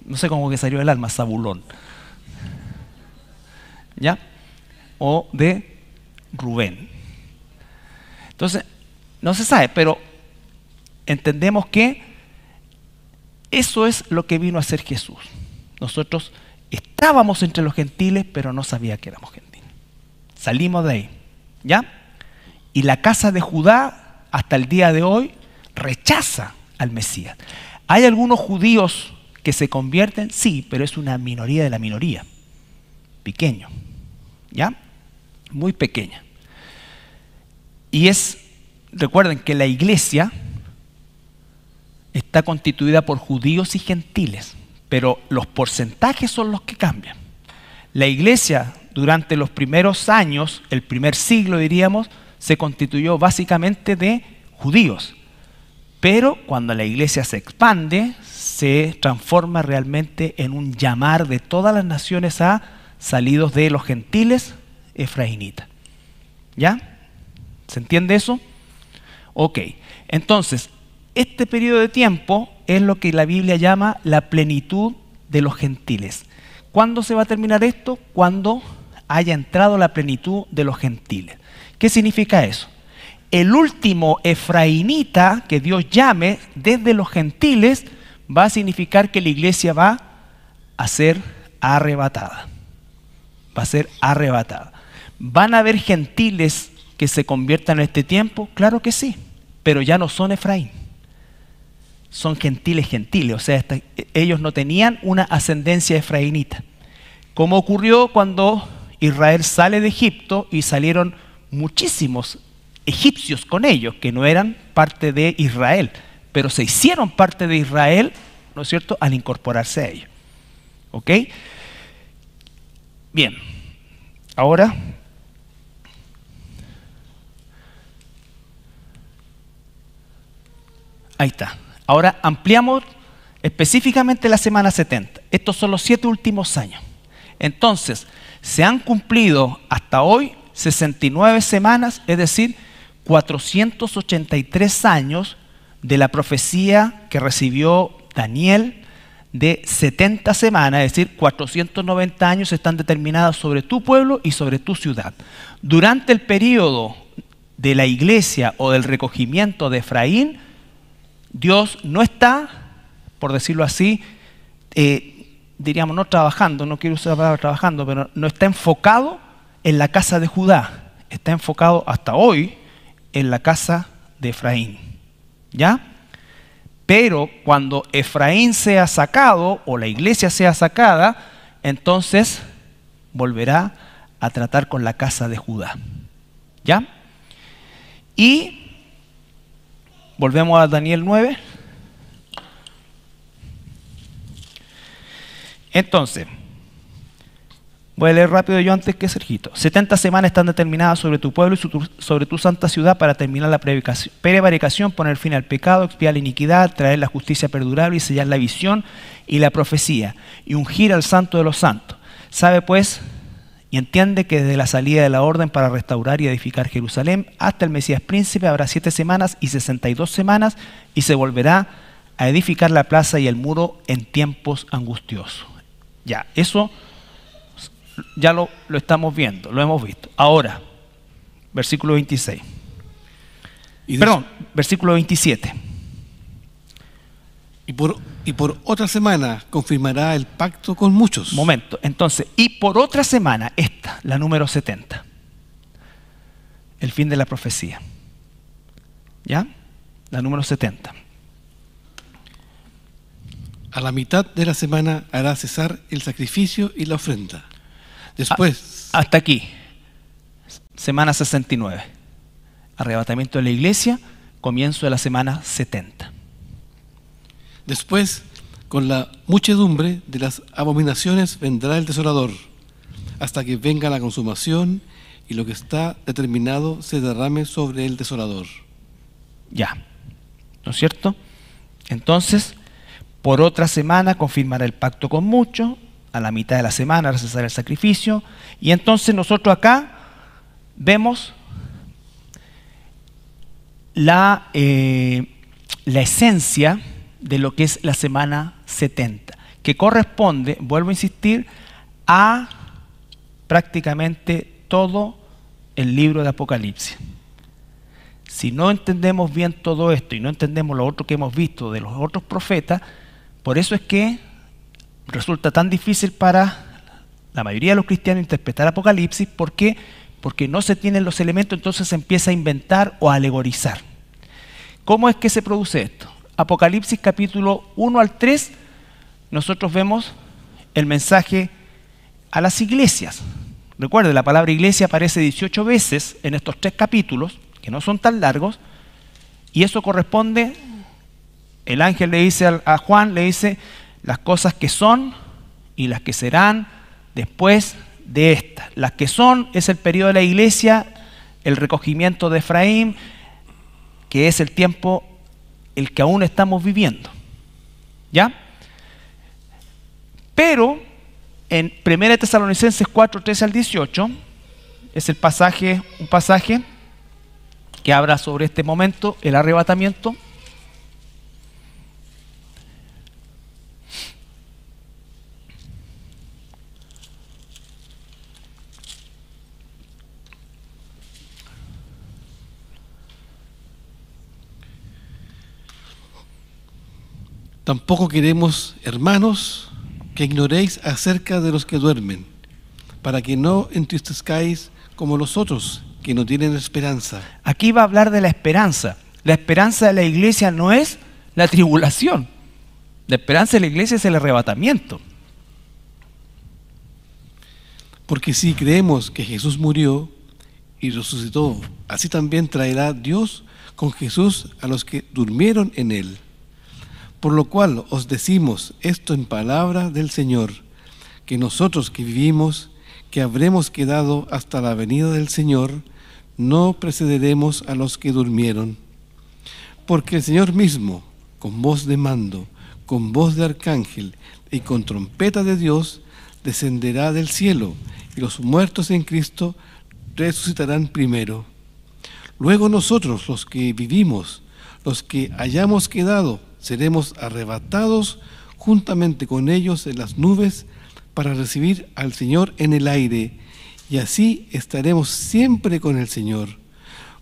No sé cómo que salió el alma, Zabulón. ¿Ya? O de Rubén. Entonces, no se sabe, pero entendemos que eso es lo que vino a hacer Jesús. Nosotros estábamos entre los gentiles, pero no sabía que éramos gentiles. Salimos de ahí, ¿ya? Y la casa de Judá, hasta el día de hoy, rechaza al Mesías. ¿Hay algunos judíos que se convierten? Sí, pero es una minoría de la minoría. Pequeño, ¿ya? Muy pequeña. Y recuerden que la iglesia está constituida por judíos y gentiles, pero los porcentajes son los que cambian. La iglesia durante los primeros años, el primer siglo diríamos, se constituyó básicamente de judíos. Pero cuando la iglesia se expande, se transforma realmente en un llamar de todas las naciones a salidos de los gentiles efraínitas. ¿Ya? ¿Se entiende eso? Ok. Entonces, este periodo de tiempo es lo que la Biblia llama la plenitud de los gentiles. ¿Cuándo se va a terminar esto? Cuando haya entrado la plenitud de los gentiles. ¿Qué significa eso? El último efraínita que Dios llame desde los gentiles va a significar que la iglesia va a ser arrebatada. Va a ser arrebatada. ¿Van a haber gentiles que se conviertan en este tiempo? Claro que sí, pero ya no son Efraín. Son gentiles, o sea, ellos no tenían una ascendencia efraínita. Como ocurrió cuando Israel sale de Egipto y salieron muchísimos egipcios con ellos, que no eran parte de Israel, pero se hicieron parte de Israel, ¿no es cierto?, al incorporarse a ellos. ¿Ok? Bien, ahora ahí está. Ahora ampliamos específicamente la semana 70. Estos son los 7 últimos años. Entonces, se han cumplido hasta hoy 69 semanas, es decir, 483 años de la profecía que recibió Daniel de 70 semanas, es decir, 490 años están determinados sobre tu pueblo y sobre tu ciudad. Durante el periodo de la iglesia o del recogimiento de Efraín, Dios no está, por decirlo así, diríamos no trabajando, no quiero usar la palabra trabajando, pero no está enfocado en la casa de Judá, está enfocado hasta hoy en la casa de Efraín. ¿Ya? Pero cuando Efraín sea sacado o la iglesia sea sacada, entonces volverá a tratar con la casa de Judá. ¿Ya? Y volvemos a Daniel 9. Entonces, voy a leer rápido yo antes que Sergito. 70 semanas están determinadas sobre tu pueblo y sobre tu santa ciudad para terminar la prevaricación, poner fin al pecado, expiar la iniquidad, traer la justicia perdurable y sellar la visión y la profecía y ungir al santo de los santos. Sabe pues y entiende que desde la salida de la orden para restaurar y edificar Jerusalén hasta el Mesías príncipe habrá 7 semanas y 62 semanas y se volverá a edificar la plaza y el muro en tiempos angustiosos. Ya, eso ya lo estamos viendo, lo hemos visto. Ahora, versículo 26. Versículo 27. Y por otra semana confirmará el pacto con muchos. Momento, entonces, y por otra semana, esta, la número 70. El fin de la profecía. ¿Ya? La número 70. A la mitad de la semana hará cesar el sacrificio y la ofrenda. Después... Hasta aquí. Semana 69. Arrebatamiento de la iglesia, comienzo de la semana 70. Después, con la muchedumbre de las abominaciones vendrá el desolador, hasta que venga la consumación y lo que está determinado se derrame sobre el desolador. Ya, ¿no es cierto? Entonces, por otra semana confirmará el pacto con muchos, a la mitad de la semana hará cesar el sacrificio, y entonces nosotros acá vemos la esencia de lo que es la semana 70, que corresponde, vuelvo a insistir, a prácticamente todo el libro de Apocalipsis. Si no entendemos bien todo esto y no entendemos lo otro que hemos visto de los otros profetas, por eso es que resulta tan difícil para la mayoría de los cristianos interpretar Apocalipsis. ¿Por qué? Porque no se tienen los elementos, entonces se empieza a inventar o a alegorizar. ¿Cómo es que se produce esto? Apocalipsis capítulo 1 al 3, nosotros vemos el mensaje a las iglesias. Recuerde, la palabra iglesia aparece 18 veces en estos 3 capítulos, que no son tan largos, y eso corresponde, el ángel le dice a Juan, le dice las cosas que son y las que serán después de estas. Las que son es el periodo de la iglesia, el recogimiento de Efraín, que es el tiempo el que aún estamos viviendo. ¿Ya? Pero en 1 Tesalonicenses 4, 13 al 18 es un pasaje que habla sobre este momento, el arrebatamiento. Tampoco queremos, hermanos, que ignoréis acerca de los que duermen, para que no entristezcáis como los otros, que no tienen esperanza. Aquí va a hablar de la esperanza. La esperanza de la iglesia no es la tribulación. La esperanza de la iglesia es el arrebatamiento. Porque si creemos que Jesús murió y resucitó, así también traerá Dios con Jesús a los que durmieron en él. Por lo cual os decimos esto en palabra del Señor, que nosotros que vivimos, que habremos quedado hasta la venida del Señor, no precederemos a los que durmieron. Porque el Señor mismo, con voz de mando, con voz de arcángel y con trompeta de Dios, descenderá del cielo, y los muertos en Cristo resucitarán primero. Luego nosotros, los que vivimos, los que hayamos quedado, seremos arrebatados juntamente con ellos en las nubes para recibir al Señor en el aire, y así estaremos siempre con el Señor.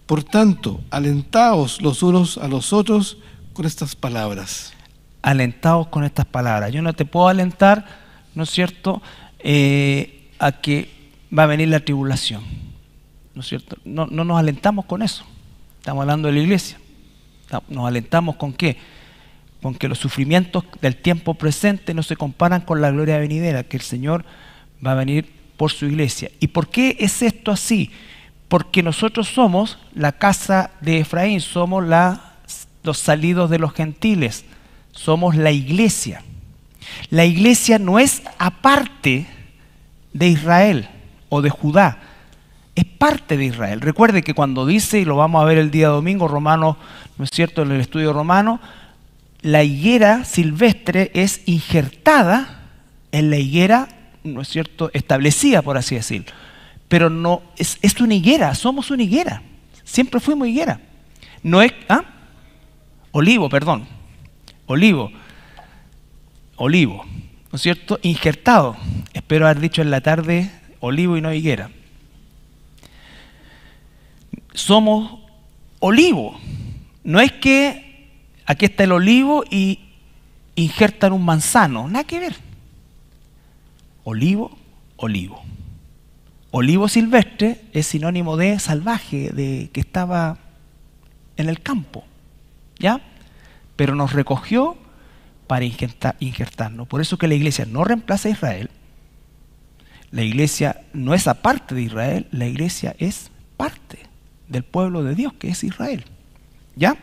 Por tanto, alentaos los unos a los otros con estas palabras. Alentaos con estas palabras. Yo no te puedo alentar, ¿no es cierto?, a que va a venir la tribulación, ¿no es cierto? No nos alentamos con eso. Estamos hablando de la iglesia. ¿Nos alentamos con qué? con que los sufrimientos del tiempo presente no se comparan con la gloria venidera, que el Señor va a venir por su iglesia. ¿Y por qué es esto así? Porque nosotros somos la casa de Efraín, somos los salidos de los gentiles, somos la iglesia. La iglesia no es aparte de Israel o de Judá, es parte de Israel. Recuerde que cuando dice, y lo vamos a ver el día domingo, Romanos, ¿no es cierto?, en el estudio romano, la higuera silvestre es injertada en la higuera, ¿no es cierto?, establecida, por así decirlo. Pero no, es una higuera, somos una higuera. Siempre fuimos higuera. No es, olivo, perdón. Olivo, ¿no es cierto?, injertado. Espero haber dicho en la tarde olivo y no higuera. Somos olivo. No es que aquí está el olivo y injertan un manzano, nada que ver. Olivo. Olivo silvestre es sinónimo de salvaje, de que estaba en el campo, ¿ya? Pero nos recogió para injertarnos. Por eso que la iglesia no reemplaza a Israel. La iglesia no es aparte de Israel, la iglesia es parte del pueblo de Dios, que es Israel. ¿Ya?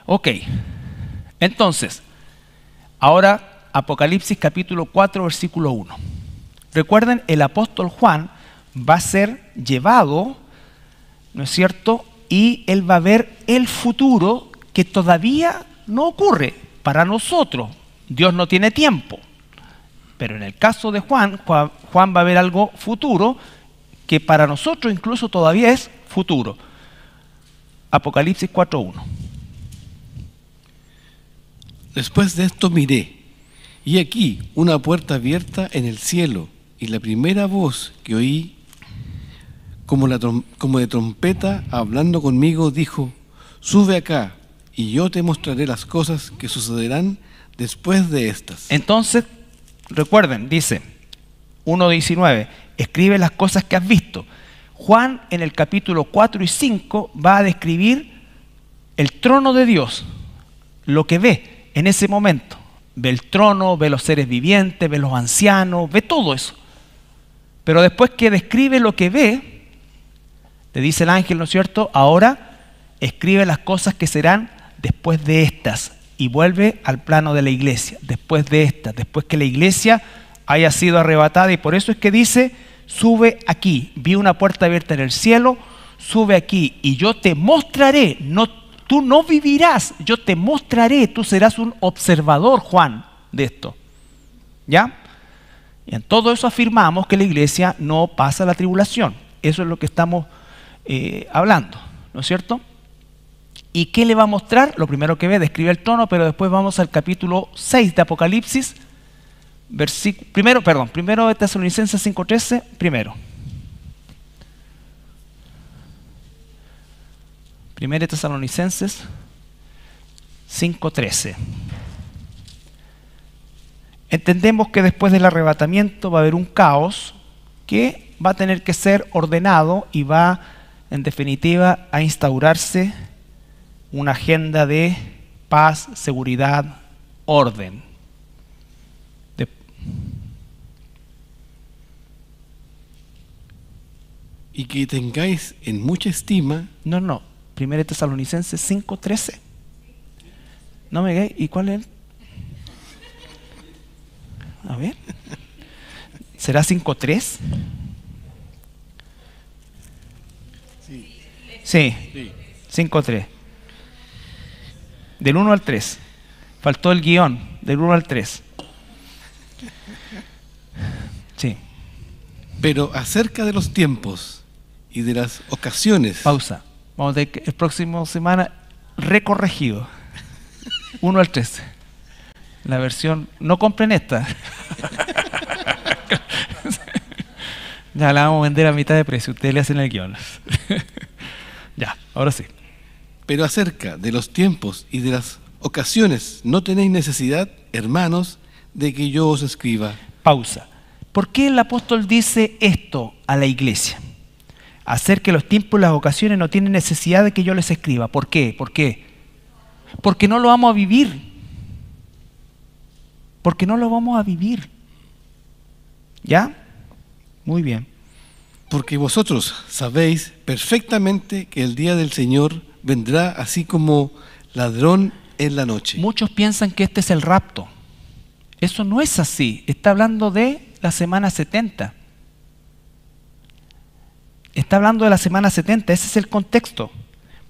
Ok. Entonces, ahora Apocalipsis capítulo 4, versículo 1. Recuerden, el apóstol Juan va a ser llevado, ¿no es cierto?, y él va a ver el futuro que todavía no ocurre para nosotros. Dios no tiene tiempo. Pero en el caso de Juan va a ver algo futuro que para nosotros incluso todavía es futuro. Apocalipsis 4:1. Después de esto miré, y aquí una puerta abierta en el cielo, y la primera voz que oí, como de trompeta, hablando conmigo, dijo: sube acá, y yo te mostraré las cosas que sucederán después de estas. Entonces, recuerden, dice 1:19, escribe las cosas que has visto. Juan en el capítulo 4 y 5 va a describir el trono de Dios, lo que ve en ese momento. Ve el trono, ve los seres vivientes, ve los ancianos, ve todo eso. Pero después que describe lo que ve, le dice el ángel, ¿no es cierto?, ahora escribe las cosas que serán después de estas, y vuelve al plano de la iglesia, después de estas, después que la iglesia haya sido arrebatada. Y por eso es que dice: sube aquí, vi una puerta abierta en el cielo, sube aquí y yo te mostraré. No, tú no vivirás, yo te mostraré, tú serás un observador, Juan, de esto. ¿Ya? Y en todo eso afirmamos que la iglesia no pasa la tribulación. Eso es lo que estamos hablando, ¿no es cierto? ¿Y qué le va a mostrar? Lo primero que ve, describe el trono, pero después vamos al capítulo 6 de Apocalipsis, primero de Tesalonicenses 5:13, primero de Tesalonicenses 5:13. Entendemos que después del arrebatamiento va a haber un caos que va a tener que ser ordenado y va, en definitiva, a instaurarse una agenda de paz, seguridad, orden. Y que tengáis en mucha estima. No. 1 Tesalonicenses 5:13. No me digáis, ¿y cuál es? A ver. ¿Será 5:3? Sí. 5:3. Del 1 al 3. Faltó el guión, del 1 al 3. Sí. Pero acerca de los tiempos y de las ocasiones. Pausa. Vamos a tener que el próximo semana recorregido. 1 al 3. La versión, no compren esta. Ya la vamos a vender a mitad de precio. Ustedes le hacen el guión. Ya, ahora sí. Pero acerca de los tiempos y de las ocasiones no tenéis necesidad, hermanos, de que yo os escriba. Pausa. ¿Por qué el apóstol dice esto a la iglesia? Acerca de los tiempos y las ocasiones no tienen necesidad de que yo les escriba. ¿Por qué? Porque no lo vamos a vivir. Porque no lo vamos a vivir. ¿Ya? Muy bien. Porque vosotros sabéis perfectamente que el día del Señor vendrá así como ladrón en la noche. Muchos piensan que este es el rapto. Eso no es así. Está hablando de la semana 70. Está hablando de la semana 70. Ese es el contexto.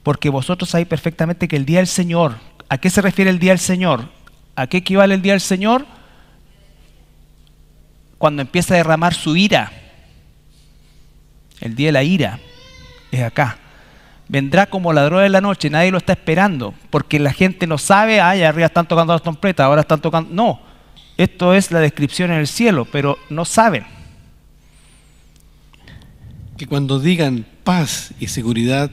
Porque vosotros sabéis perfectamente que el día del Señor, ¿a qué se refiere el día del Señor? ¿A qué equivale el día del Señor? Cuando empieza a derramar su ira. El día de la ira es acá. Vendrá como ladrón en la noche, nadie lo está esperando, porque la gente no sabe, ay, arriba están tocando las trompetas, ahora están tocando. No, esto es la descripción en el cielo, pero no saben. Que cuando digan paz y seguridad,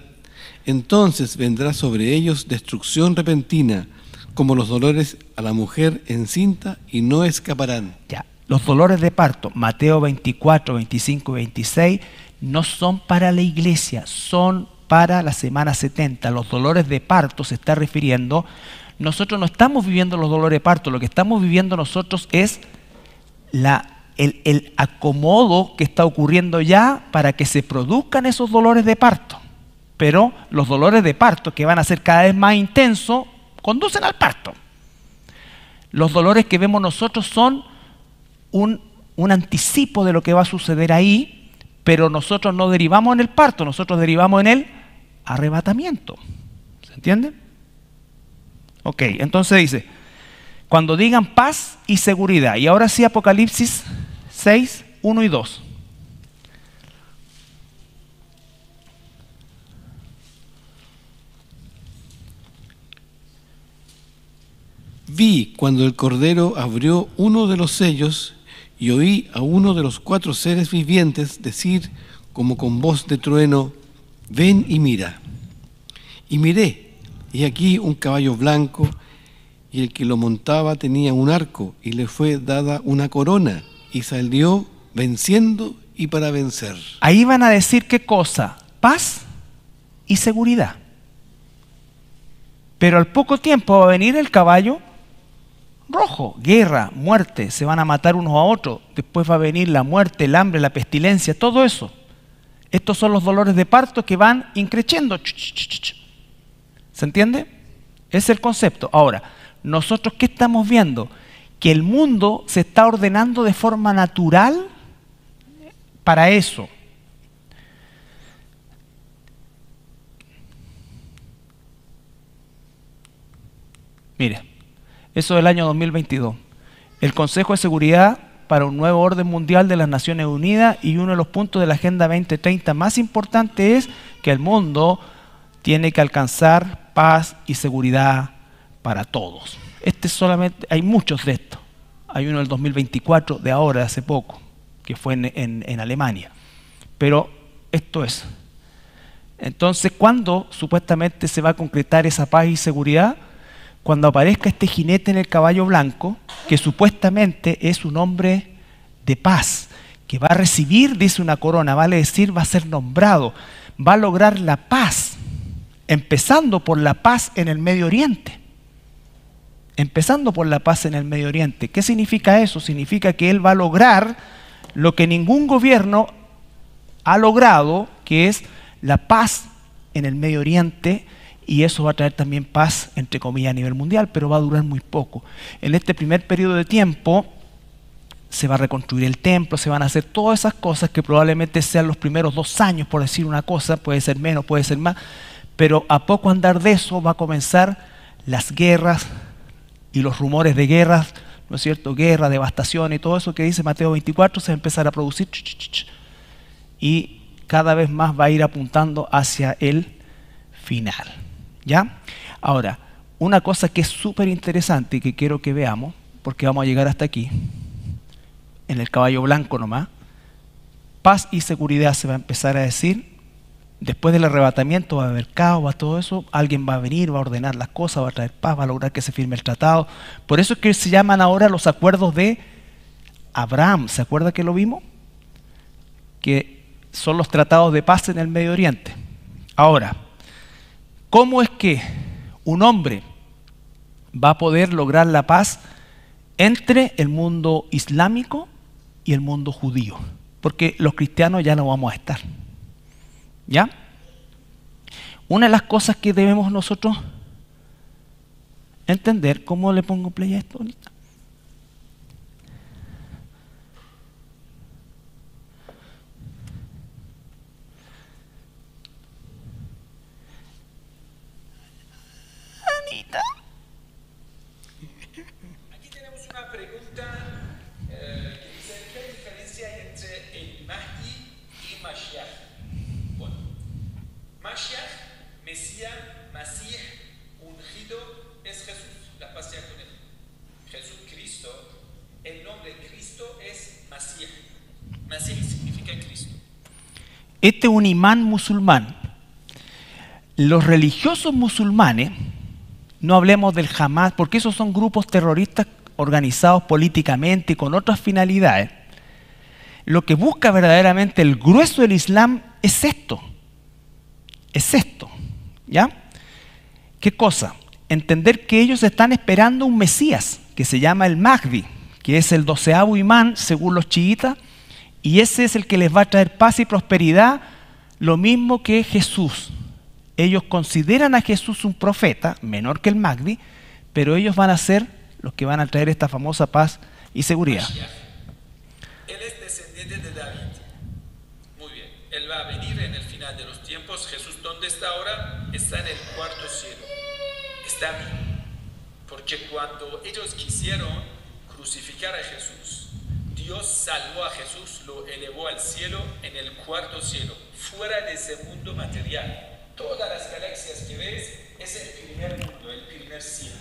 entonces vendrá sobre ellos destrucción repentina, como los dolores a la mujer encinta, y no escaparán. Ya, los dolores de parto, Mateo 24, 25 y 26, no son para la iglesia, son para la semana 70. Los dolores de parto se está refiriendo. Nosotros no estamos viviendo los dolores de parto, lo que estamos viviendo nosotros es el acomodo que está ocurriendo ya para que se produzcan esos dolores de parto. Pero los dolores de parto, que van a ser cada vez más intensos, conducen al parto. Los dolores que vemos nosotros son un anticipo de lo que va a suceder ahí, pero nosotros no derivamos en el parto, nosotros derivamos en el arrebatamiento. ¿Se entiende? Ok, entonces dice, cuando digan paz y seguridad, y ahora sí Apocalipsis 6, 1 y 2. Vi cuando el Cordero abrió uno de los sellos y oí a uno de los 4 seres vivientes decir como con voz de trueno, ven y mira. Y miré, y aquí un caballo blanco, y el que lo montaba tenía un arco, y le fue dada una corona, y salió venciendo y para vencer. Ahí van a decir qué cosa, paz y seguridad. Pero al poco tiempo va a venir el caballo rojo, guerra, muerte, se van a matar unos a otros, después va a venir la muerte, el hambre, la pestilencia, todo eso. Estos son los dolores de parto que van increciendo. ¿Se entiende? Ese es el concepto. Ahora, nosotros ¿qué estamos viendo? Que el mundo se está ordenando de forma natural para eso. Mire. Eso del año 2022. El Consejo de Seguridad para un nuevo orden mundial de las Naciones Unidas, y uno de los puntos de la Agenda 2030 más importante es que el mundo tiene que alcanzar paz y seguridad para todos. Este solamente, hay muchos de estos. Hay uno del 2024, de ahora, de hace poco, que fue en Alemania. Pero esto es. Entonces, ¿cuándo supuestamente se va a concretar esa paz y seguridad? Cuando aparezca este jinete en el caballo blanco, que supuestamente es un hombre de paz, que va a recibir, dice, una corona, vale decir, va a ser nombrado, va a lograr la paz, empezando por la paz en el Medio Oriente. Empezando por la paz en el Medio Oriente. ¿Qué significa eso? Significa que él va a lograr lo que ningún gobierno ha logrado, que es la paz en el Medio Oriente. Y eso va a traer también paz, entre comillas, a nivel mundial, pero va a durar muy poco. En este primer periodo de tiempo se va a reconstruir el templo, se van a hacer todas esas cosas que probablemente sean los primeros 2 años, por decir una cosa, puede ser menos, puede ser más, pero a poco andar de eso va a comenzar las guerras y los rumores de guerras, ¿no es cierto? Guerra, devastación y todo eso que dice Mateo 24 se va a empezar a producir y cada vez más va a ir apuntando hacia el final. ¿Ya? Ahora, una cosa que es súper interesante y que quiero que veamos, porque vamos a llegar hasta aquí, en el caballo blanco nomás, paz y seguridad se va a empezar a decir, después del arrebatamiento va a haber caos, va todo eso, alguien va a venir, va a ordenar las cosas, va a traer paz, va a lograr que se firme el tratado. Por eso es que se llaman ahora los acuerdos de Abraham. ¿Se acuerda que lo vimos? Que son los tratados de paz en el Medio Oriente. Ahora, ¿cómo es que un hombre va a poder lograr la paz entre el mundo islámico y el mundo judío, porque los cristianos ya no vamos a estar. ¿Ya? Una de las cosas que debemos nosotros entender, ¿cómo le pongo play a esto ahorita? Anita. Aquí tenemos una pregunta que dice, ¿qué diferencia hay entre el Mahdi y Mashiach? Bueno, Mashiach, Mesías, Masih, ungido, es Jesús, la paz sea con él. Jesús Cristo, el nombre Cristo es Masih. Masih significa Cristo. Este es un imán musulmán. Los religiosos musulmanes, no hablemos del Hamas, porque esos son grupos terroristas organizados políticamente y con otras finalidades. Lo que busca verdaderamente el grueso del Islam es esto. Es esto. ¿Ya? ¿Qué cosa? Entender que ellos están esperando un Mesías, que se llama el Mahdi, que es el 12º imán según los chiitas, y ese es el que les va a traer paz y prosperidad, lo mismo que Jesús. Ellos consideran a Jesús un profeta, menor que el Mahdi, pero ellos van a ser los que van a traer esta famosa paz y seguridad. Él es descendiente de David. Muy bien. Él va a venir en el final de los tiempos. Jesús, ¿dónde está ahora? Está en el cuarto cielo. Está vivo. Porque cuando ellos quisieron crucificar a Jesús, Dios salvó a Jesús, lo elevó al cielo, en el cuarto cielo, fuera de ese mundo material. Todas las galaxias que ves es el primer mundo, el primer cielo.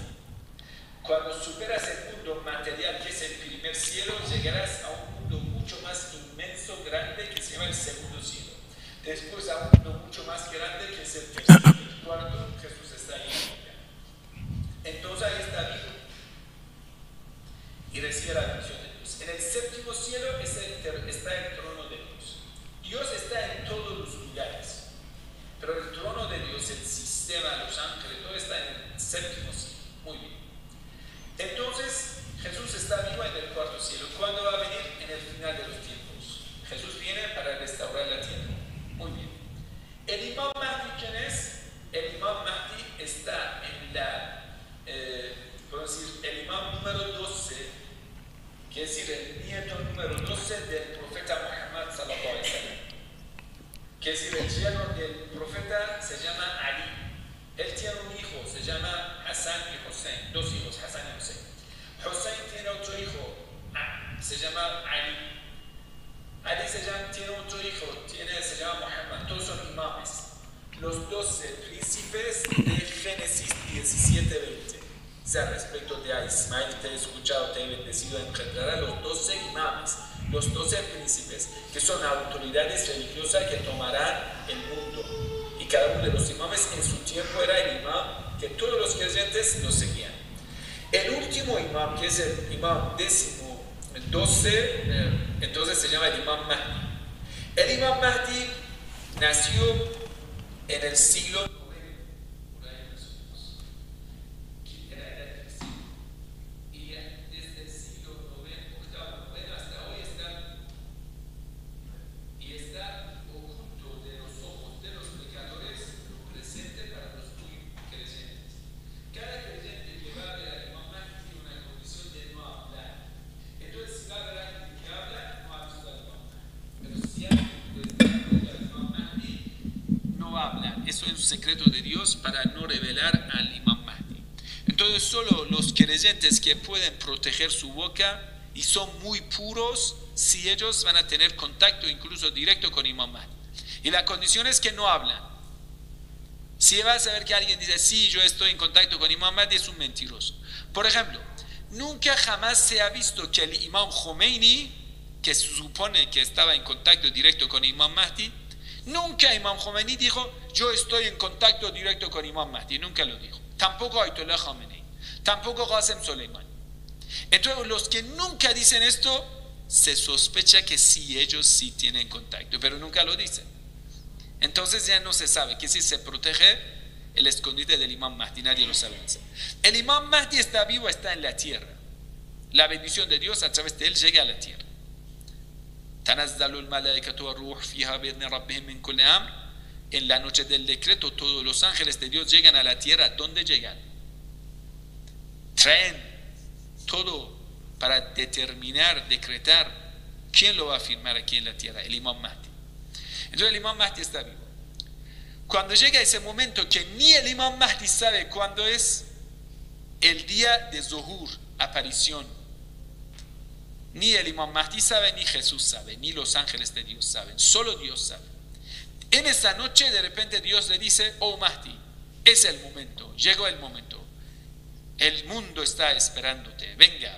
Cuando superas el mundo material, que es el primer cielo, llegarás a un mundo mucho más inmenso, grande, que se llama el segundo cielo. Después a un mundo mucho más grande, que es el tercero. El cuarto, Jesús está ahí. Entonces ahí está vivo y recibe la bendición de Dios. En el séptimo cielo está el trono de Dios. Dios está en todos los lugares. Pero el trono de Dios, el sistema, los ángeles, todo está en el séptimo cielo. Muy bien. Entonces, Jesús está vivo en el cuarto cielo. ¿Cuándo va a venir? En el final de los tiempos. Jesús viene para restaurar la tierra. Muy bien. ¿El imán Mahdi quién es? El imán Mahdi está en podemos decir, el imán número 12, que es decir, el nieto número 12 del profeta Muhammad sallallahu alaihi wasallam. Que es decir, el yerno del profeta se llama Ali. Él tiene un hijo, se llama Hassan y Hussein. Dos hijos, Hassan y Hussein. Hussein tiene otro hijo, se llama Ali. Ali tiene otro hijo, se llama Muhammad. Todos son imames. Los 12 príncipes de Génesis 17:20. O sea, respecto de Ismael, te he escuchado, te he bendecido, engendrará los 12 imames. Los 12 príncipes, que son autoridades religiosas que tomarán el mundo. Y cada uno de los imames en su tiempo era el imam que todos los creyentes lo seguían. El último imam, que es el imam 12, entonces se llama el imam Mahdi. El imam Mahdi nació en el siglo IX. Eso es un secreto de Dios para no revelar al imam Mahdi. Entonces solo los creyentes que pueden proteger su boca y son muy puros, si ellos van a tener contacto incluso directo con imam Mahdi. Y la condición es que no hablan. Si vas a ver que alguien dice, sí, yo estoy en contacto con imam Mahdi, es un mentiroso. Por ejemplo, nunca jamás se ha visto que el imam Khomeini, que se supone que estaba en contacto directo con imam Mahdi, nunca Imam Khomeini dijo, yo estoy en contacto directo con Imam Mahdi. Nunca lo dijo. Tampoco Ayatollah Khamenei. Tampoco Qasem Soleimani. Entonces, los que nunca dicen esto, se sospecha que sí, ellos sí tienen contacto, pero nunca lo dicen. Entonces ya no se sabe que si se protege el escondite del Imam Mahdi, nadie lo sabe. El Imam Mahdi está vivo, está en la tierra. La bendición de Dios a través de él llega a la tierra. En la noche del decreto, todos los ángeles de Dios llegan a la tierra. ¿Dónde llegan? Traen todo para determinar, decretar quién lo va a firmar aquí en la tierra, el Imam Mahdi. Entonces el Imam Mahdi está vivo. Cuando llega ese momento que ni el Imam Mahdi sabe cuándo es el día de Zuhur, aparición, ni el Imam Mahdi sabe, ni Jesús sabe, ni los ángeles de Dios saben, solo Dios sabe. En esa noche de repente Dios le dice: oh Mahdi, es el momento, llegó el momento, el mundo está esperándote, venga.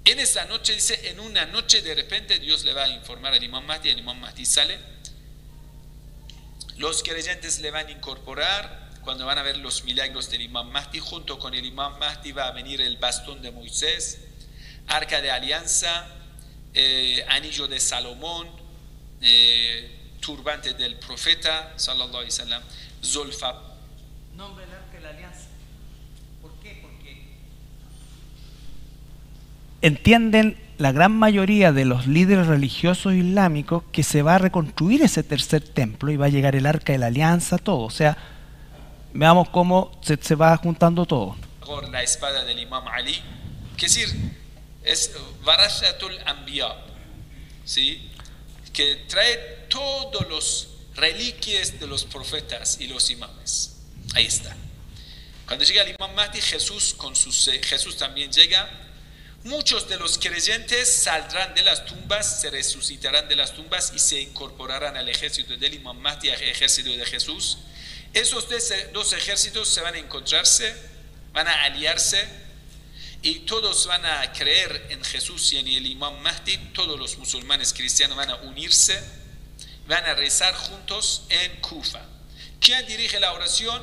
En esa noche, dice, en una noche de repente Dios le va a informar al Imam Mahdi, el Imam Mahdi sale, los creyentes le van a incorporar, cuando van a ver los milagros del Imam Mahdi, junto con el Imam Mahdi va a venir el bastón de Moisés, arca de alianza, anillo de Salomón, turbante del profeta, sallallahu alaihi wasallam, Zulfa. Nombre del arca de la alianza. ¿Por qué? Porque entienden la gran mayoría de los líderes religiosos islámicos que se va a reconstruir ese tercer templo y va a llegar el arca de la alianza, todo. O sea, veamos cómo se va juntando todo. La espada del Imam Ali, que es decir, es Varashatul Anbiya, ¿sí? Que trae todos los reliquias de los profetas y los imames. Ahí está. Cuando llega el Imam Mahdi, Jesús también llega. Muchos de los creyentes saldrán de las tumbas, se resucitarán de las tumbas y se incorporarán al ejército del Imam Mahdi, al ejército de Jesús. Esos dos ejércitos se van a encontrarse, van a aliarse y todos van a creer en Jesús y en el Imam Mahdi. Todos los musulmanes cristianos van a unirse, van a rezar juntos en Kufa. ¿Quién dirige la oración?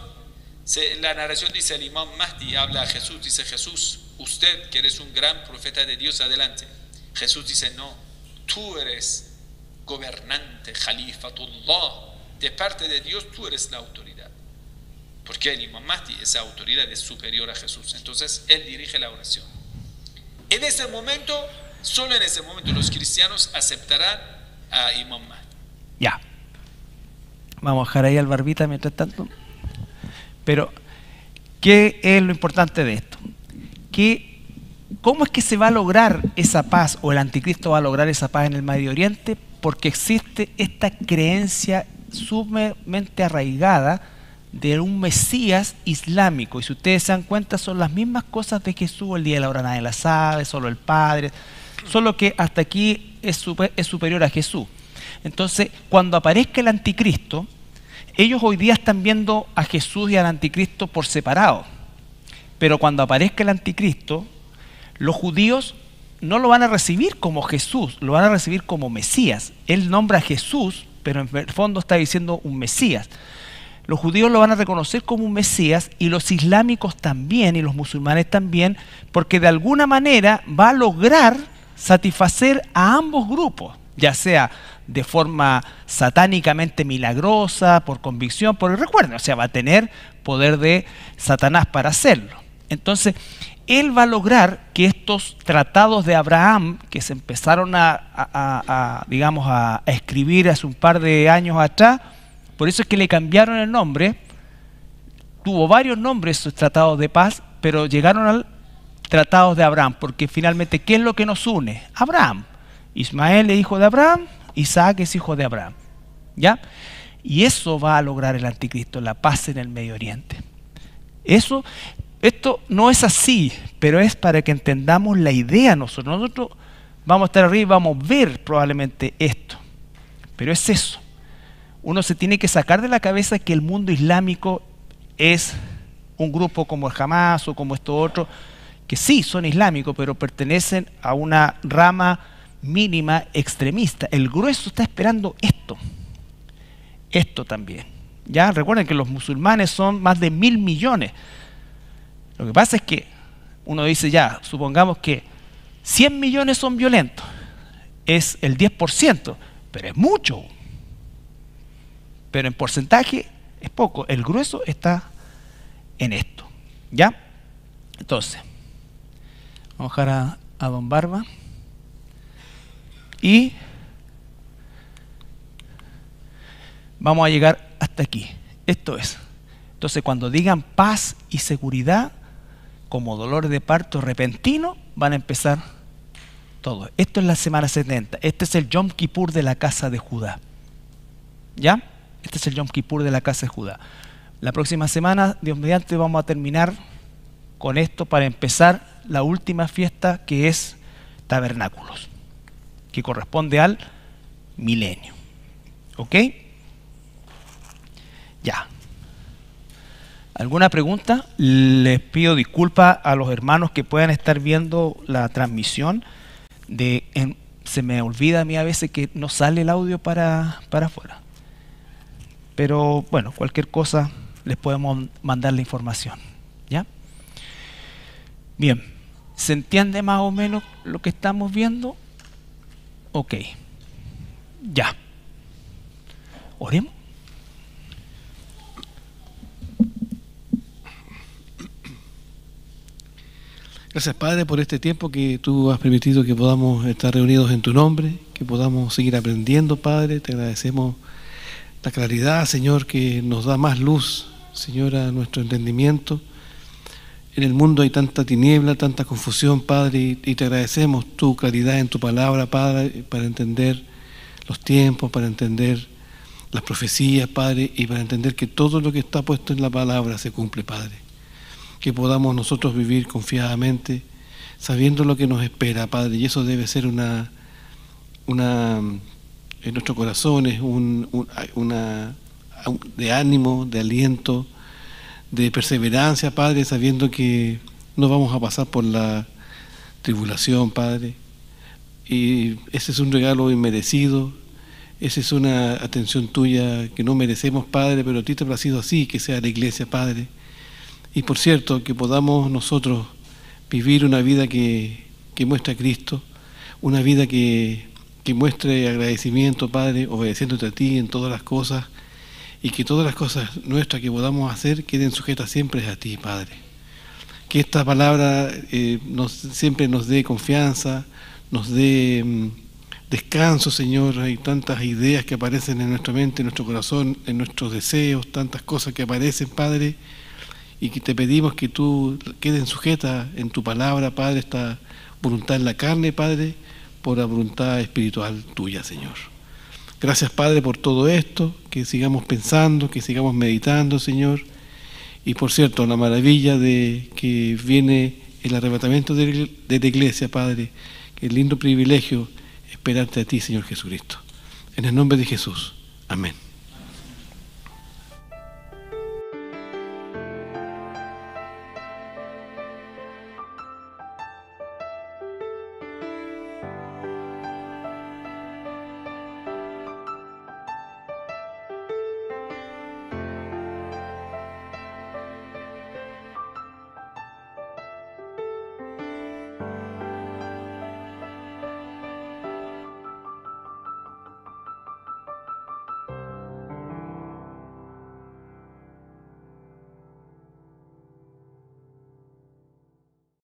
La narración dice: el Imam Mahdi habla a Jesús, dice: Jesús, usted que eres un gran profeta de Dios, adelante. Jesús dice: no, tú eres gobernante, Khalifatullah, de parte de Dios tú eres la autoridad. Porque el Imam Mahdi, esa autoridad es superior a Jesús. Entonces él dirige la oración. En ese momento, solo en ese momento, los cristianos aceptarán a Imam Mahdi. Ya. Vamos a dejar ahí al barbita mientras tanto. Pero, ¿qué es lo importante de esto? ¿Cómo es que se va a lograr esa paz, o el anticristo va a lograr esa paz en el Medio Oriente? Porque existe esta creencia sumamente arraigada de un Mesías islámico. Y si ustedes se dan cuenta, son las mismas cosas de Jesús: el día de la hora nadie la sabe, solo el Padre, solo que hasta aquí es superior a Jesús. Entonces, cuando aparezca el anticristo, ellos hoy día están viendo a Jesús y al anticristo por separado. Pero cuando aparezca el anticristo, los judíos no lo van a recibir como Jesús, lo van a recibir como Mesías. Él nombra a Jesús, pero en el fondo está diciendo un Mesías. Los judíos lo van a reconocer como un Mesías, y los islámicos también, y los musulmanes también, porque de alguna manera va a lograr satisfacer a ambos grupos, ya sea de forma satánicamente milagrosa, por convicción, porque recuerden, o sea, va a tener poder de Satanás para hacerlo. Entonces, él va a lograr que estos tratados de Abraham, que se empezaron a escribir hace un par de años atrás, por eso es que le cambiaron el nombre, tuvo varios nombres esos tratados de paz, pero llegaron al Tratado de Abraham, porque finalmente, ¿qué es lo que nos une? Abraham. Ismael es hijo de Abraham, Isaac es hijo de Abraham, ¿ya? Y eso va a lograr el anticristo, la paz en el Medio Oriente. Esto no es así, pero es para que entendamos la idea. Nosotros vamos a estar arriba y vamos a ver probablemente esto, pero es eso. Uno se tiene que sacar de la cabeza que el mundo islámico es un grupo como el Hamas o como estos otros, que sí son islámicos, pero pertenecen a una rama mínima extremista. El grueso está esperando esto también. Ya recuerden que los musulmanes son más de 1.000 millones. Lo que pasa es que uno dice, ya, supongamos que 100 millones son violentos, es el 10%, pero es mucho. Pero en porcentaje es poco. El grueso está en esto. ¿Ya? Entonces, vamos a dejar a don Barba. Y vamos a llegar hasta aquí. Esto es. Entonces, cuando digan paz y seguridad, como dolores de parto repentino, van a empezar todo. Esto es la semana 70. Este es el Yom Kippur de la casa de Judá. ¿Ya? Este es el Yom Kippur de la casa de Judá. La próxima semana, Dios mediante, vamos a terminar con esto para empezar la última fiesta, que es Tabernáculos, que corresponde al milenio. ¿Ok? Ya. ¿Alguna pregunta? Les pido disculpas a los hermanos que puedan estar viendo la transmisión. Se me olvida a mí a veces que no sale el audio para afuera. Pero bueno, cualquier cosa les podemos mandar la información. ¿Ya? Bien. ¿Se entiende más o menos lo que estamos viendo? Ok. Ya. Oremos. Gracias, Padre, por este tiempo que tú has permitido que podamos estar reunidos en tu nombre, que podamos seguir aprendiendo, Padre. Te agradecemos la claridad, Señor, que nos da más luz, Señor, a nuestro entendimiento. En el mundo hay tanta tiniebla, tanta confusión, Padre, y te agradecemos tu claridad en tu palabra, Padre, para entender los tiempos, para entender las profecías, Padre, y para entender que todo lo que está puesto en la palabra se cumple, Padre. Que podamos nosotros vivir confiadamente, sabiendo lo que nos espera, Padre, y eso debe ser en nuestros corazones, de ánimo, de aliento, de perseverancia, Padre, sabiendo que no vamos a pasar por la tribulación, Padre, y ese es un regalo inmerecido, esa es una atención tuya que no merecemos, Padre, pero a ti te ha placido así, que sea la iglesia, Padre. Y por cierto, que podamos nosotros vivir una vida que muestre a Cristo, una vida que muestre agradecimiento, Padre, obedeciéndote a ti en todas las cosas, y que todas las cosas nuestras que podamos hacer queden sujetas siempre a ti, Padre. Que esta palabra siempre nos dé confianza, nos dé descanso, Señor. Hay tantas ideas que aparecen en nuestra mente, en nuestro corazón, en nuestros deseos, tantas cosas que aparecen, Padre, y que te pedimos que tú queden sujetas en tu palabra, Padre, esta voluntad en la carne, Padre, por la voluntad espiritual tuya, Señor. Gracias, Padre, por todo esto, que sigamos pensando, que sigamos meditando, Señor. Y por cierto, la maravilla de que viene el arrebatamiento de la iglesia, Padre, que es lindo privilegio esperarte a ti, Señor Jesucristo. En el nombre de Jesús. Amén.